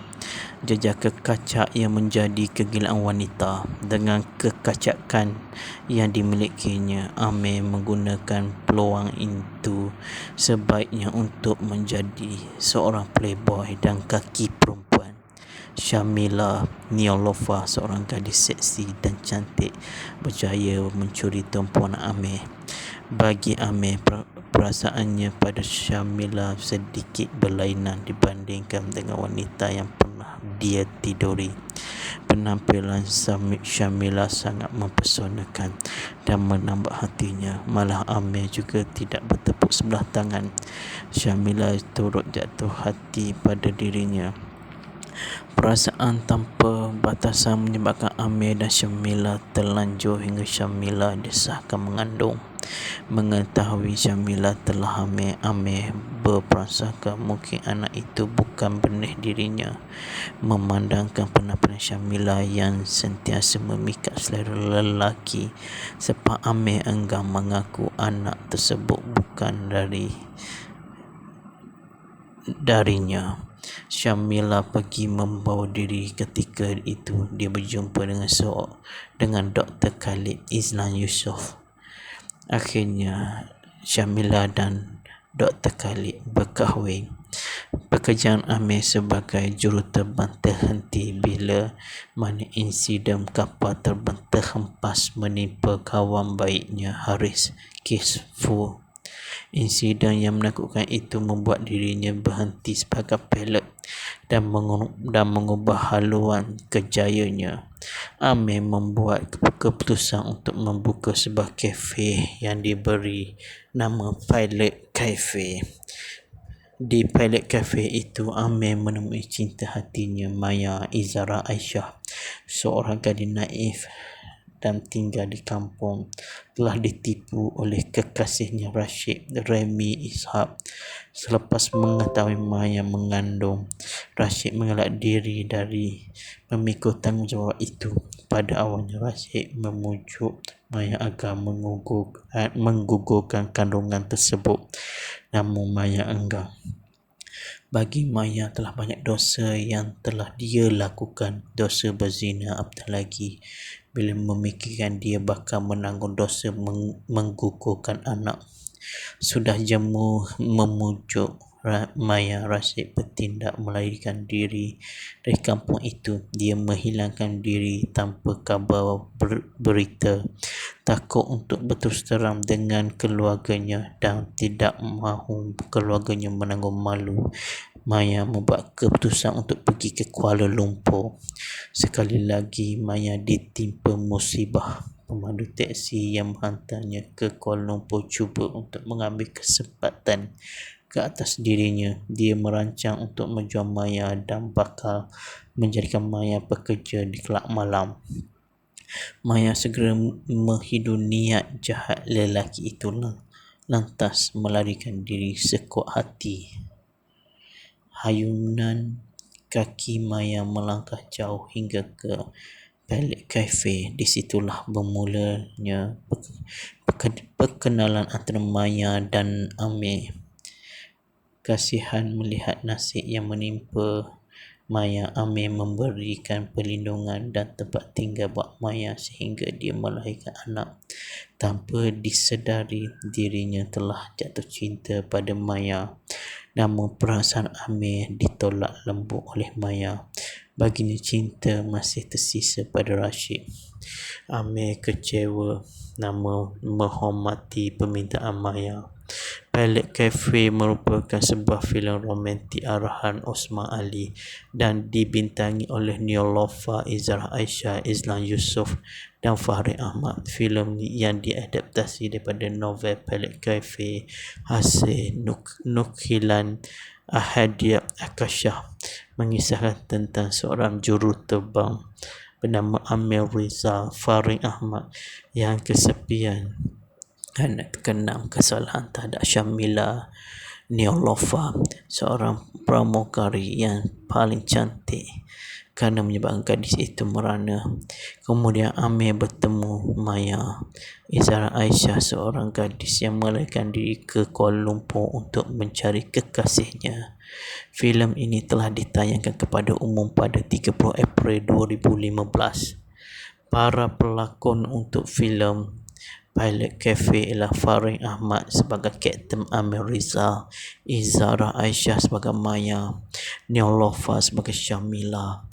jejak kekacak yang menjadi kegilaan wanita. Dengan kekacakan yang dimilikinya, Amir menggunakan peluang itu sebaiknya untuk menjadi seorang playboy dan kaki perempuan. Syamila Nilofa, seorang gadis seksi dan cantik, berjaya mencuri tumpuan Amir. Bagi Amir, perasaannya pada Syamila sedikit berlainan dibandingkan dengan wanita yang pernah dia tiduri. Penampilan Syamila sangat mempesonakan dan menambah hatinya. Malah Amir juga tidak bertepuk sebelah tangan. Syamila turut jatuh hati pada dirinya. Perasaan tanpa batasan menyebabkan Amir dan Syamila terlanjur hingga Syamila disahkan mengandung. Mengetahui Syamila telah hamil, Amir berprasangka mungkin anak itu bukan benih dirinya. Memandangkan penampilan Syamila yang sentiasa memikat selera lelaki, sebab Amir enggan mengaku anak tersebut bukan darinya. Syamila pergi membawa diri. Ketika itu dia berjumpa dengan Dr. Khalid Izlan Yusof. Akhirnya Syamila dan Dr. Khalid berkahwin. Pekerjaan Amir sebagai juruterbang terhenti bila mana insiden kapal terbang terhempas menimpa kawan baiknya Haris Kisfu. Insiden yang menakutkan itu membuat dirinya berhenti sebagai pilot dan mengubah haluan kerjayanya. Amir membuat keputusan untuk membuka sebuah kafe yang diberi nama Pilot Cafe. Di Pilot Cafe itu, Amir menemui cinta hatinya Maya Izara Aisyah, seorang gadis naif dan tinggal di kampung. Telah ditipu oleh kekasihnya Rashid, Remy Ishak. Selepas mengetahui Maya mengandung, Rashid mengelak diri dari memikul tanggungjawab itu. Pada awalnya, Rashid memujuk Maya agar menggugurkan kandungan tersebut, namun Maya enggan. Bagi Maya telah banyak dosa yang telah dia lakukan, dosa berzina, apatah lagi bila memikirkan dia bakal menanggung dosa menggugurkan anak. Sudah jemu memujuk Maya, Rashid bertindak melarikan diri dari kampung itu. Dia menghilangkan diri tanpa kabar berita, takut untuk berterus terang dengan keluarganya dan tidak mahu keluarganya menanggung malu. Maya membuat keputusan untuk pergi ke Kuala Lumpur. Sekali lagi Maya ditimpa musibah. Pemandu teksi yang menghantarnya ke Kuala Lumpur cuba untuk mengambil kesempatan ke atas dirinya. Dia merancang untuk menjual Maya dan bakal menjadikan Maya bekerja di kelab malam. Maya segera menghidu niat jahat lelaki itu, lantas melarikan diri sekuat hati. Hayunan kaki Maya melangkah jauh hingga ke Pilot Cafe. Di situlah bermulanya perkenalan antara Maya dan Amir. Kasihan melihat nasib yang menimpa Maya, Amir memberikan perlindungan dan tempat tinggal buat Maya sehingga dia melahirkan anak. Tanpa disedari, dirinya telah jatuh cinta pada Maya. Namun perasaan Amir ditolak lembut oleh Maya. Baginya cinta masih tersisa pada Rashid. Amir kecewa namun menghormati permintaan Maya. Pilot Cafe merupakan sebuah filem romantik arahan Osman Ali dan dibintangi oleh Neelofa Izara Aisyah, Izlan Yusof dan Fahri Ahmad. Filem yang diadaptasi daripada novel Pilot Cafe hasil nukilan Ahadiyat Akashah, mengisahkan tentang seorang juruterbang bernama Amir Riza Fahri Ahmad yang kesepian kerana terkenang kesalahan terhadap Syamila Neelofa, seorang pramugari yang paling cantik, kerana menyebabkan gadis itu merana. Kemudian Amir bertemu Maya Izara Aisyah, seorang gadis yang melarikan diri ke Kuala Lumpur untuk mencari kekasihnya. Filem ini telah ditayangkan kepada umum pada 30 April 2015. Para pelakon untuk filem Pilot Cafe ialah Fahri Ahmad sebagai Kapten Amir Riza, Izara Aisyah sebagai Maya, Neelofa sebagai Syamila,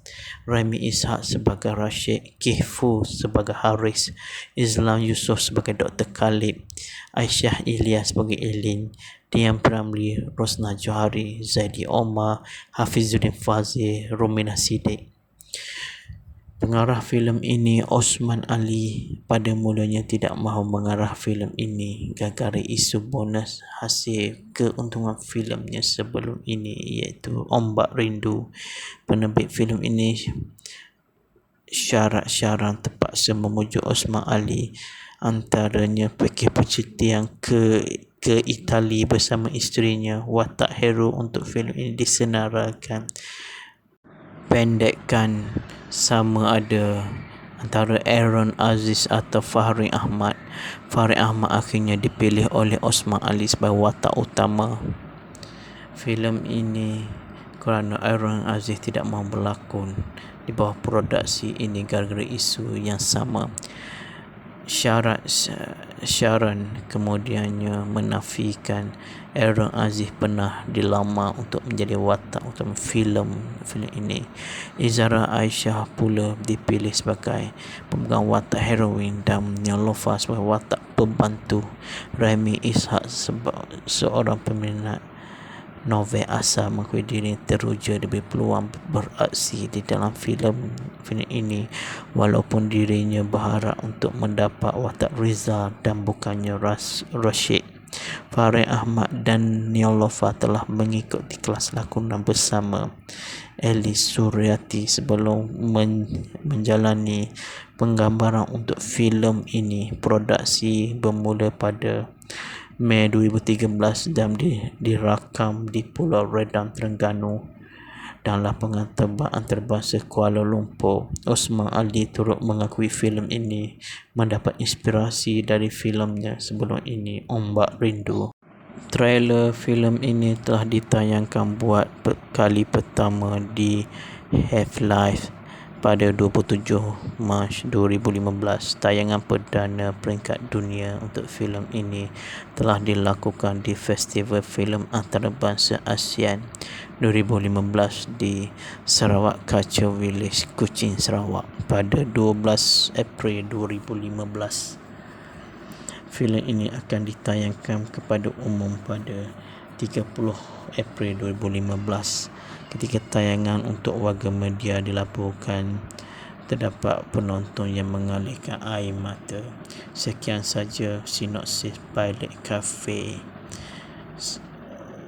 Remy Ishak sebagai Rashid, Kihfu sebagai Haris, Izlan Yusof sebagai Dr. Khalid, Aisyah Ilyas sebagai Elin, Dian Pramli, Rosna Johari, Zaidi Omar, Hafizuddin Fazil, Romina Siddiq. Pengarah filem ini Osman Ali pada mulanya tidak mahu mengarah filem ini gara-gara isu bonus hasil keuntungan filemnya sebelum ini, iaitu Ombak Rindu. Penerbit filem ini syarat-syarat terpaksa memujuk Osman Ali, antaranya pakej percutian ke Itali bersama isterinya. Watak hero untuk filem ini disenaraikan pendekkan sama ada antara Aaron Aziz atau Fahri Ahmad. Fahri Ahmad akhirnya dipilih oleh Osman Ali sebagai watak utama filem ini kerana Aaron Aziz tidak mahu berlakon di bawah produksi ini gara-gara isu yang sama. syarat Sharon kemudiannya menafikan Aaron Aziz pernah dilamar untuk menjadi watak utama filem ini. Izara Aisyah pula dipilih sebagai pemegang watak heroin dan Nilofa sebagai watak pembantu. Remy Ishak seorang peminat novel asal mengakui diri teruja diberi peluang beraksi di dalam filem ini walaupun dirinya berharap untuk mendapat watak Rizal dan bukannya Rashid. Fahri Ahmad dan Nilofa telah mengikuti kelas lakonan bersama Elis Suryati sebelum menjalani penggambaran untuk filem ini. Produksi bermula pada Mei 2013 dan dirakam di Pulau Redang, Terengganu dan lapangan terbang antarabangsa Kuala Lumpur. Osman Ali turut mengakui filem ini mendapat inspirasi dari filemnya sebelum ini, Ombak Rindu. Trailer filem ini telah ditayangkan buat kali pertama di Have Live pada 27 Mac 2015. Tayangan perdana peringkat dunia untuk filem ini telah dilakukan di Festival Filem Antarabangsa ASEAN 2015 di Sarawak Culture Village, Kuching, Sarawak pada 12 April 2015. Filem ini akan ditayangkan kepada umum pada 30 April 2015. Ketika tayangan untuk warga media dilaporkan terdapat penonton yang mengalirkan air mata. Sekian saja sinopsis Pilot Cafe.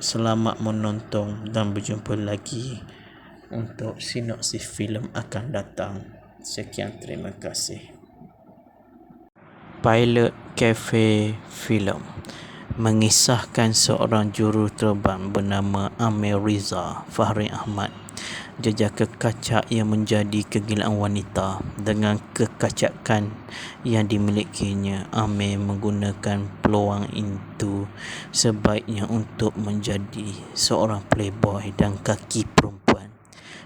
Selamat menonton dan berjumpa lagi untuk sinopsis filem akan datang. Sekian, terima kasih. Pilot Cafe Film mengisahkan seorang juruterbang bernama Amir Riza Fahri Ahmad, jejak kekacak yang menjadi kegilaan wanita. Dengan kekacakan yang dimilikinya, Amir menggunakan peluang itu sebaiknya untuk menjadi seorang playboy dan kaki perempuan.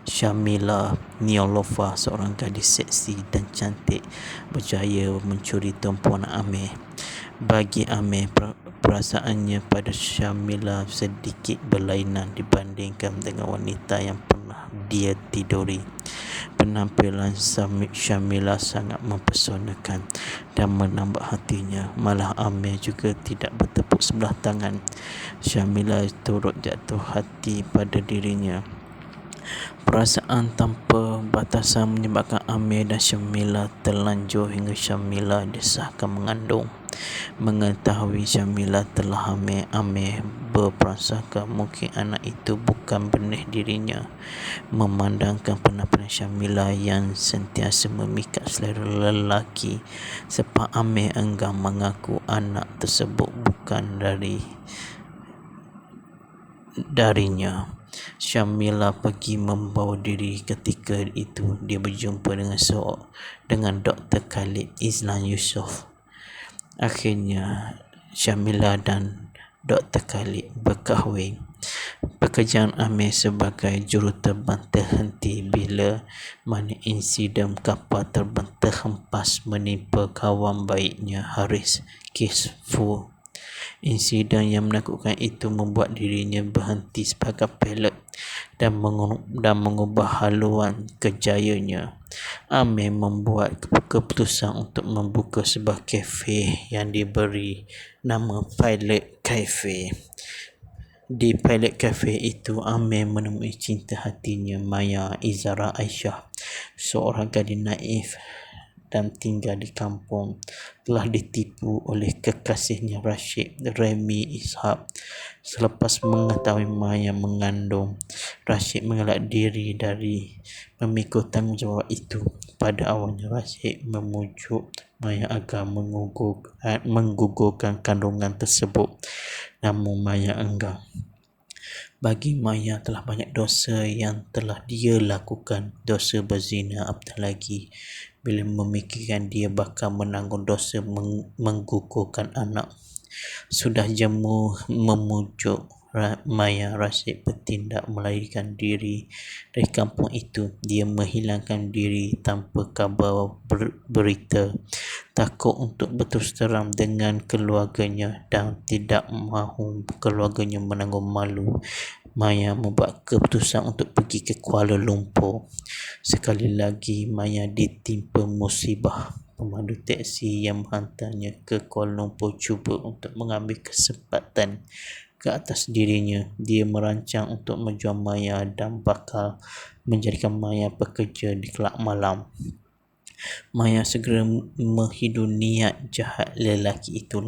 Syamila Nilofa, seorang gadis seksi dan cantik, berjaya mencuri tumpuan Amir. Bagi Amir, perasaannya pada Syamila sedikit berlainan dibandingkan dengan wanita yang pernah dia tiduri. Penampilan Syamila sangat mempesonakan dan menambah hatinya. Malah Amir juga tidak bertepuk sebelah tangan. Syamila turut jatuh hati pada dirinya. Perasaan tanpa batasan menyebabkan Amir dan Syamila terlanjur hingga Syamila disahkan mengandung. Mengetahui Syamila telah hamil, Amir berprasangka mungkin anak itu bukan benih dirinya. Memandangkan penampilan Syamila yang sentiasa memikat selera lelaki, sebab Amir enggan mengaku anak tersebut bukan darinya. Syamila pergi membawa diri. Ketika itu dia berjumpa dengan Dr. Khalid Izlan Yusof. Akhirnya Syamila dan Dr. Khalid berkahwin. Pekerjaan Amir sebagai juruterbang terhenti bila mana insiden kapal terbang terhempas menimpa kawan baiknya Haris Kisfu. Insiden yang menakutkan itu membuat dirinya berhenti sebagai pilot dan mengubah haluan kerjayanya. Amir membuat keputusan untuk membuka sebuah kafe yang diberi nama Pilot Cafe. Di Pilot Cafe itu, Amir menemui cinta hatinya, Maya Izara Aisyah, seorang gadis naif dan tinggal di kampung. Telah ditipu oleh kekasihnya Rashid, Remy Ishak. Selepas mengetahui Maya mengandung, Rashid mengelak diri dari memikul tanggungjawab itu. Pada awalnya Rashid memujuk Maya agar menggugurkan kandungan tersebut, namun Maya enggan. Bagi Maya telah banyak dosa yang telah dia lakukan. Dosa berzina, apatah lagi bila memikirkan dia bakal menanggung dosa menggugurkan anak. Sudah jemu memujuk Maya Rashid bertindak melarikan diri dari kampung itu. Dia menghilangkan diri tanpa kabar berita, takut untuk berterus terang dengan keluarganya dan tidak mahu keluarganya menanggung malu. Maya membuat keputusan untuk pergi ke Kuala Lumpur. Sekali lagi Maya ditimpa musibah. Pemandu teksi yang menghantarnya ke Kuala Lumpur cuba untuk mengambil kesempatan ke atas dirinya. Dia merancang untuk menjual Maya dan bakal menjadikan Maya bekerja di kelab malam. Maya segera menghidu niat jahat lelaki itu,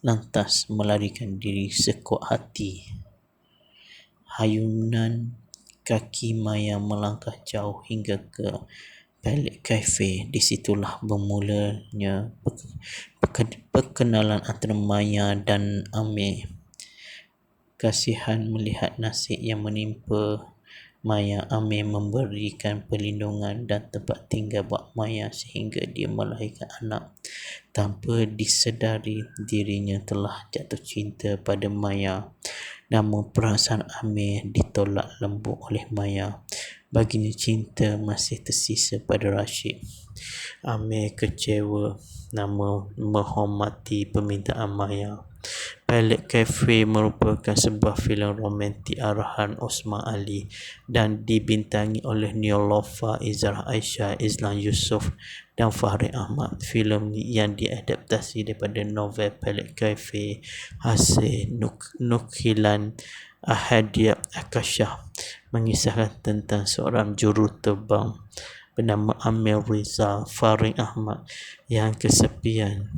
lantas melarikan diri sekuat hati. Hayunan kaki Maya melangkah jauh hingga ke Palette Cafe. Di situlah bermulanya perkenalan antara Maya dan Amir. Kasihan melihat nasib yang menimpa Maya, Amir memberikan perlindungan dan tempat tinggal buat Maya sehingga dia melahirkan anak. Tanpa disedari, dirinya telah jatuh cinta pada Maya. Namun perasaan Amir ditolak lembut oleh Maya. Baginya cinta masih tersisa pada Rashid. Amir kecewa namun menghormati permintaan Maya. Palette Cafe merupakan sebuah filem romantik arahan Osman Ali dan dibintangi oleh Neelofa, Izara Aisyah, Izlan Yusof dan Fahri Ahmad. Filem yang diadaptasi daripada novel Palette Cafe hasil nukilan Ahadiah Akashah, mengisahkan tentang seorang juruterbang bernama Amir Riza Farid Ahmad yang kesepian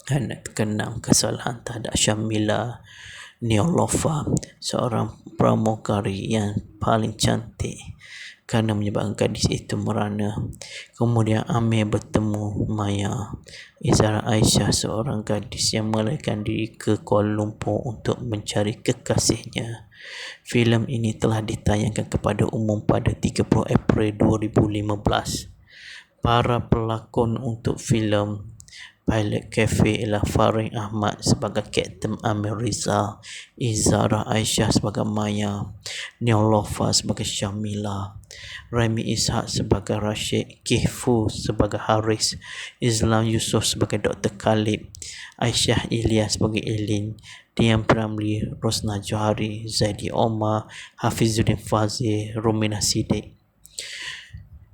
kerana terkenang kesalahan terhadap Syamila Neelofa, seorang pramugari yang paling cantik, kerana menyebabkan gadis itu merana. Kemudian Amir bertemu Maya, Izara Aisyah, seorang gadis yang melarikan diri ke Kuala Lumpur untuk mencari kekasihnya. Filem ini telah ditayangkan kepada umum pada 30 April 2015. Para pelakon untuk filem Palette Cafe ialah Farid Ahmad sebagai Kapten Amir Riza, Izara Aisyah sebagai Maya, Neelofa sebagai Syamila, Remy Ishak sebagai Rashid, Kihfu sebagai Haris, Izlan Yusof sebagai Dr. Khalid, Aisyah Ilyas sebagai Elin, Dian Pramli, Rosna Johari, Zaidi Omar, Hafizuddin Fazil, Romina Siddiq.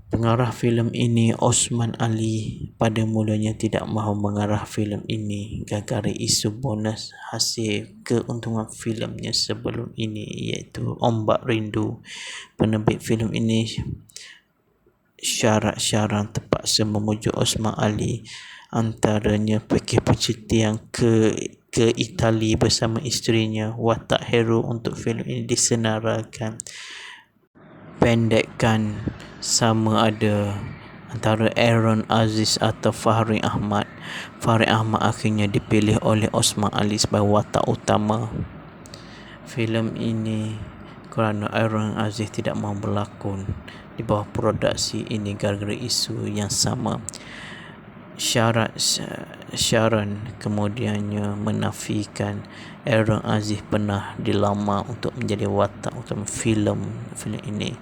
Pengarah filem ini Osman Ali pada mulanya tidak mahu mengarah filem ini gara-gara isu bonus hasil keuntungan filemnya sebelum ini, iaitu Ombak Rindu. Penerbit filem ini syarat-syarat terpaksa memujuk Osman Ali, antaranya pakej percutian ke Itali bersama isterinya. Watak hero untuk filem ini disenaraikan pendekkan sama ada antara Aaron Aziz atau Fahri Ahmad. Fahri Ahmad akhirnya dipilih oleh Osman Ali sebagai watak utama filem ini kerana Aaron Aziz tidak mahu berlakon di bawah produksi ini gara-gara isu yang sama. Sharon kemudiannya menafikan Aaron Aziz pernah dilamar untuk menjadi watak utama filem ini.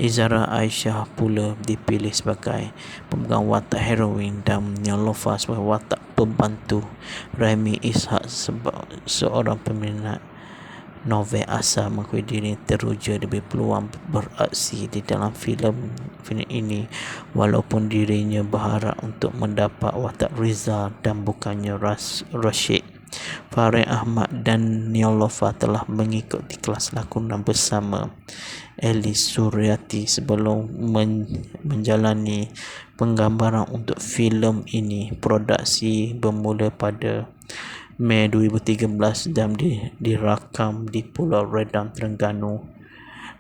Izara Aisyah pula dipilih sebagai pemegang watak heroin dan Neelofa sebagai watak pembantu. Remy Ishak seorang peminat novel asal mengakui diri teruja diberi peluang beraksi di dalam filem ini, walaupun dirinya berharap untuk mendapat watak Riza dan bukannya Rashid. Farid Ahmad dan Neelofa telah mengikuti kelas lakonan bersama Elis Suryati sebelum menjalani penggambaran untuk filem ini. Produksi bermula pada Mei 2013 dan dirakam di Pulau Redang, Terengganu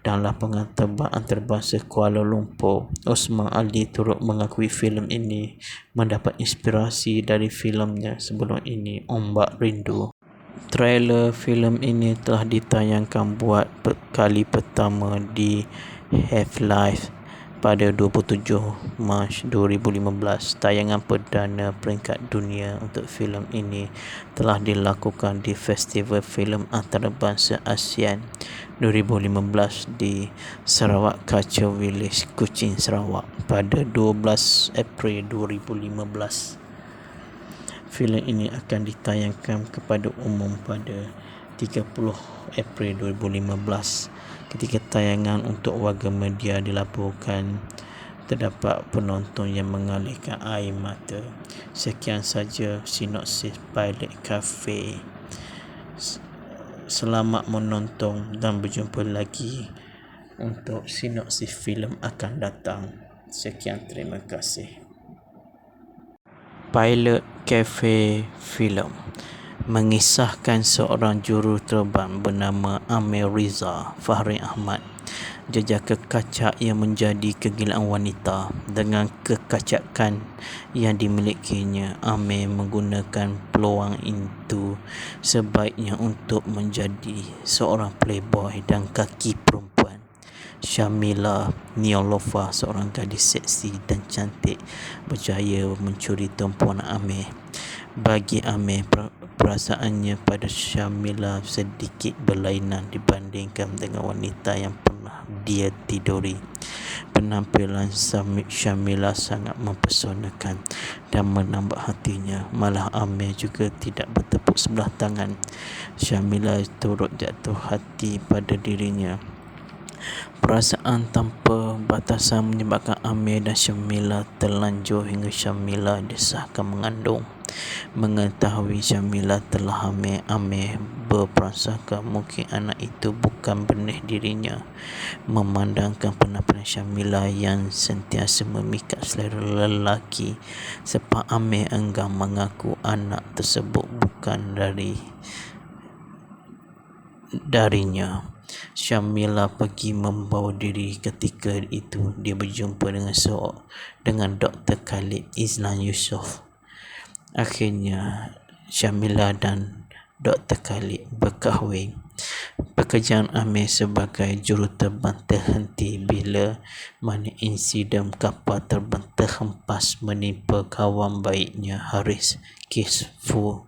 dan lapangan terbang antarabangsa Kuala Lumpur. Osman Ali turut mengakui filem ini mendapat inspirasi dari filemnya sebelum ini, Ombak Rindu. Trailer filem ini telah ditayangkan buat kali pertama di Have Live pada 27 Mac 2015. Tayangan perdana peringkat dunia untuk filem ini telah dilakukan di Festival Filem Antarabangsa ASEAN 2015 di Sarawak Culture Village, Kuching, Sarawak pada 12 April 2015. Filem ini akan ditayangkan kepada umum pada 30 April 2015. Ketika tayangan untuk warga media dilaporkan, terdapat penonton yang mengalirkan air mata. Sekian saja sinopsis Pilot Cafe. Selamat menonton dan berjumpa lagi untuk sinopsis filem akan datang. Sekian, terima kasih. Pilot Cafe Film mengisahkan seorang juruterbang bernama Amir Riza Fahri Ahmad, jejak kekacak yang menjadi kegilaan wanita. Dengan kekacakan yang dimilikinya, Amir menggunakan peluang itu sebaiknya untuk menjadi seorang playboy dan kaki perempuan. Syamila Niolova, seorang gadis seksi dan cantik, berjaya mencuri tumpuan Amir. Bagi Amir, perasaannya pada Syamila sedikit berlainan dibandingkan dengan wanita yang pernah dia tiduri. Penampilan Syamila sangat mempesonakan dan menambah hatinya. Malah Amir juga tidak bertepuk sebelah tangan. Syamila turut jatuh hati pada dirinya. Perasaan tanpa batasan menyebabkan Amir dan Syamila terlanjur hingga Syamila disahkan mengandung. Mengetahui Syamila telah hamil, Amir berprasangka mungkin anak itu bukan benih dirinya. Memandangkan penampilan Syamila yang sentiasa memikat selera lelaki, sebab Amir enggan mengaku anak tersebut bukan darinya. Syamila pergi membawa diri. Ketika itu dia berjumpa dengan Dr. Khalid Izlan Yusof. Akhirnya Syamila dan Dr. Khalid berkahwin. Pekerjaan Amir sebagai juruterbang terhenti bila mana insiden kapal terbang terhempas menimpa kawan baiknya Haris Kisfu.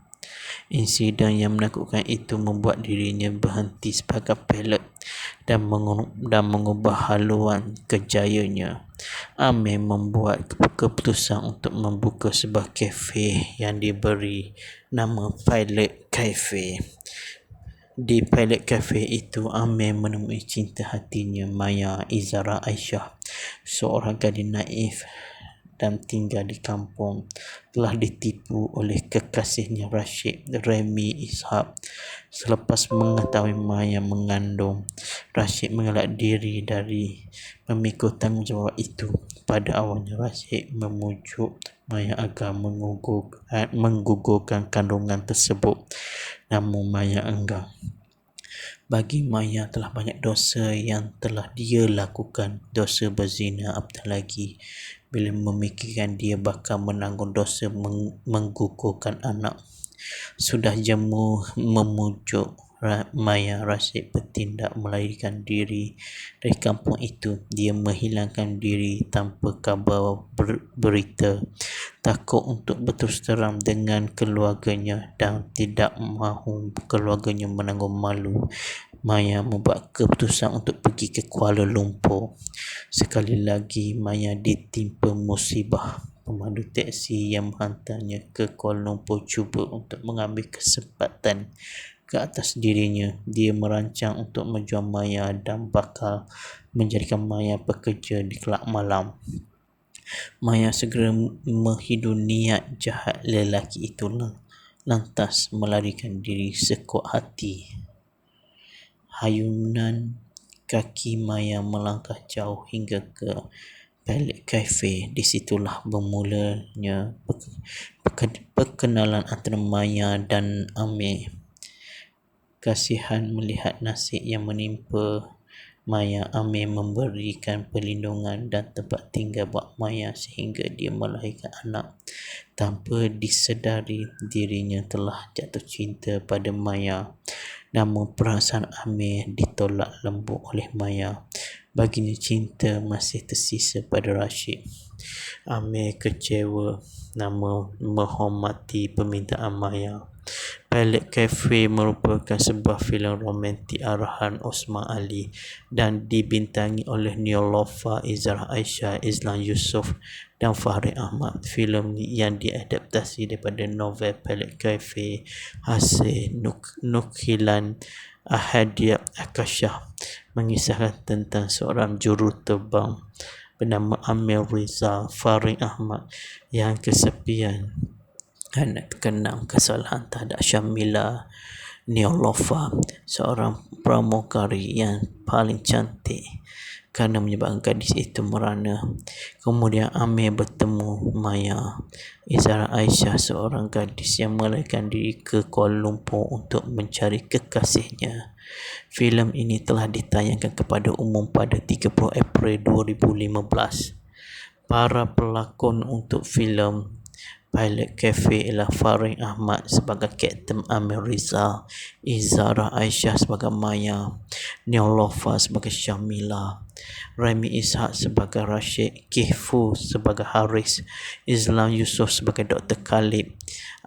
Insiden yang menakutkan itu membuat dirinya berhenti sebagai pilot dan mengubah haluan kerjayanya. Amir membuat keputusan untuk membuka sebuah kafe yang diberi nama Pilot Cafe. Di Pilot Cafe itu, Amir menemui cinta hatinya, Maya Izara Aisyah, seorang gadis naif dan tinggal di kampung. Telah ditipu oleh kekasihnya Rashid Remy Ishak. Selepas mengetahui Maya mengandung, Rashid mengelak diri dari memikul tanggungjawab itu. Pada awalnya Rashid memujuk Maya agar menggugurkan kandungan tersebut, namun Maya enggan. Bagi Maya telah banyak dosa yang telah dia lakukan. Dosa berzina, apatah lagi bila memikirkan dia bakal menanggung dosa menggugurkan anak. Sudah jemu memujuk Maya, Rashid bertindak melarikan diri dari kampung itu. Dia menghilangkan diri tanpa kabar berita, takut untuk berterus terang dengan keluarganya dan tidak mahu keluarganya menanggung malu. Maya membuat keputusan untuk pergi ke Kuala Lumpur. Sekali lagi Maya ditimpa musibah. Pemandu teksi yang menghantarnya ke Kuala Lumpur cuba untuk mengambil kesempatan ke atas dirinya. Dia merancang untuk menjual Maya dan bakal menjadikan Maya bekerja di kelab malam. Maya segera menghidu niat jahat lelaki itu, lantas melarikan diri sekuat hati. Hayunan kaki Maya melangkah jauh hingga ke Pilot Cafe. Di situlah bermulanya perkenalan antara Maya dan Amir. Kasihan melihat nasib yang menimpa Maya, Amir memberikan perlindungan dan tempat tinggal buat Maya sehingga dia melahirkan anak. Tanpa disedari, dirinya telah jatuh cinta pada Maya. Namun perasaan Amir ditolak lembut oleh Maya. Baginya cinta masih tersisa pada Rashid. Amir kecewa nama menghormati permintaan Maya. Pilot Cafe merupakan sebuah filem romantik arahan Osman Ali dan dibintangi oleh Neelofa, Izara Aisyah, Izlan Yusof dan Fahri Ahmad. Filem yang diadaptasi daripada novel Pilot Cafe hasil nukilan Ahadiah Akashah, mengisahkan tentang seorang juruterbang bernama Amir Riza Fahri Ahmad yang kesepian kerana terkenang kesalahan terhadap Syamila Neelofa, seorang pramugari yang paling cantik, kerana menyebabkan gadis itu merana. Kemudian Amir bertemu Maya, Izara Aisyah, seorang gadis yang melarikan diri ke Kuala Lumpur untuk mencari kekasihnya. Filem ini telah ditayangkan kepada umum pada 30 April 2015. Para pelakon untuk filem Pilot Cafe ialah Fahri Ahmad sebagai Kapten Amir Riza, Izara Aisyah sebagai Maya, Neelofa sebagai Syamila, Rami Ishak sebagai Rashid, Kihfu sebagai Haris, Izlan Yusof sebagai Dr. Khalid,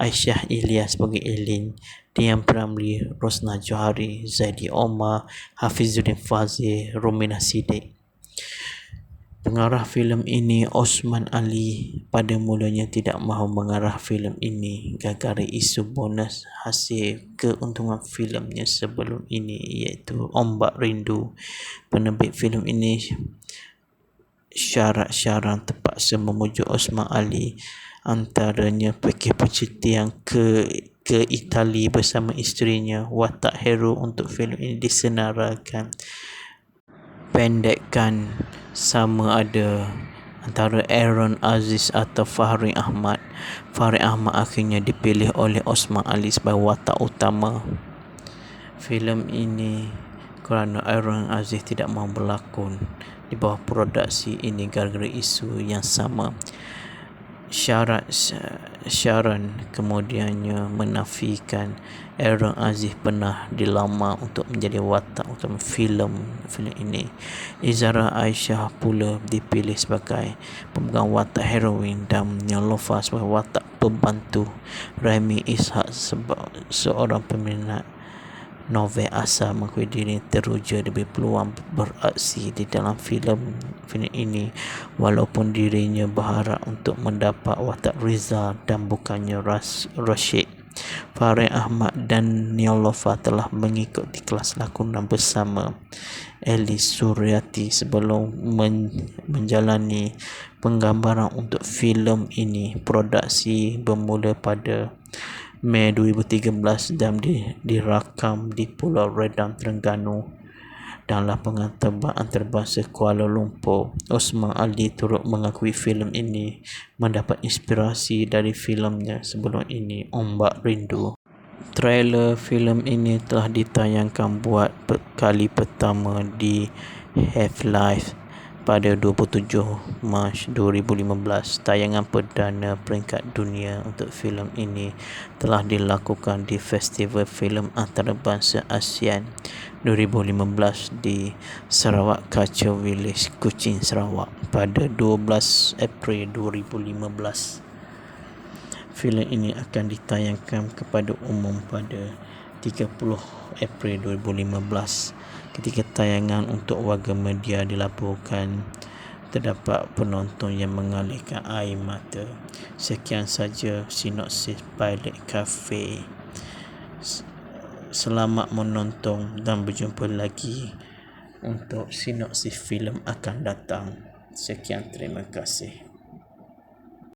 Aisyah Ilyas sebagai Elin, Dian Pramli, Rosna Johari, Zaidi Omar, Hafizuddin Fazil, Romina Siddiq. Pengarah filem ini Osman Ali pada mulanya tidak mahu mengarah filem ini gara-gara isu bonus hasil keuntungan filemnya sebelum ini, iaitu Ombak Rindu. Penerbit filem ini syarat-syarat terpaksa memujuk Osman Ali, antaranya pakej percutian ke Itali bersama isterinya. Watak hero untuk filem ini disenaraikan pendekkan sama ada antara Aaron Aziz atau Fahri Ahmad. Fahri Ahmad akhirnya dipilih oleh Osman Ali sebagai watak utama filem ini kerana Aaron Aziz tidak mahu berlakon di bawah produksi ini gara-gara isu yang sama. Sharon kemudiannya menafikan Aaron Aziz pernah dilamar untuk menjadi watak utama filem ini. Izara Aisyah pula dipilih sebagai pemegang watak heroin dan Neelofa sebagai watak pembantu. Rami Ishak seorang peminat novel asal mengakui diri teruja diberi peluang beraksi di dalam filem ini, walaupun dirinya berharap untuk mendapat watak Riza dan bukannya Rashid. Fahri Ahmad dan Neelofa telah mengikuti kelas lakonan bersama Elis Suryati sebelum menjalani penggambaran untuk filem ini. Produksi bermula pada Mei 2013 dan dirakam di Pulau Redang, Terengganu dan lapangan terbang antarabangsa Kuala Lumpur. Osman Ali turut mengakui filem ini mendapat inspirasi dari filemnya sebelum ini, Ombak Rindu. Trailer filem ini telah ditayangkan buat kali pertama di Have Live pada 27 Mac 2015. Tayangan perdana peringkat dunia untuk filem ini telah dilakukan di Festival Filem Antarabangsa ASEAN 2015 di Sarawak Culture Village, Kuching, Sarawak pada 12 April 2015. Filem ini akan ditayangkan kepada umum pada 30 April 2015. Ketika tayangan untuk warga media dilaporkan, terdapat penonton yang mengalirkan air mata. Sekian saja sinopsis Pilot Cafe. Selamat menonton dan berjumpa lagi untuk sinopsis filem akan datang. Sekian, terima kasih.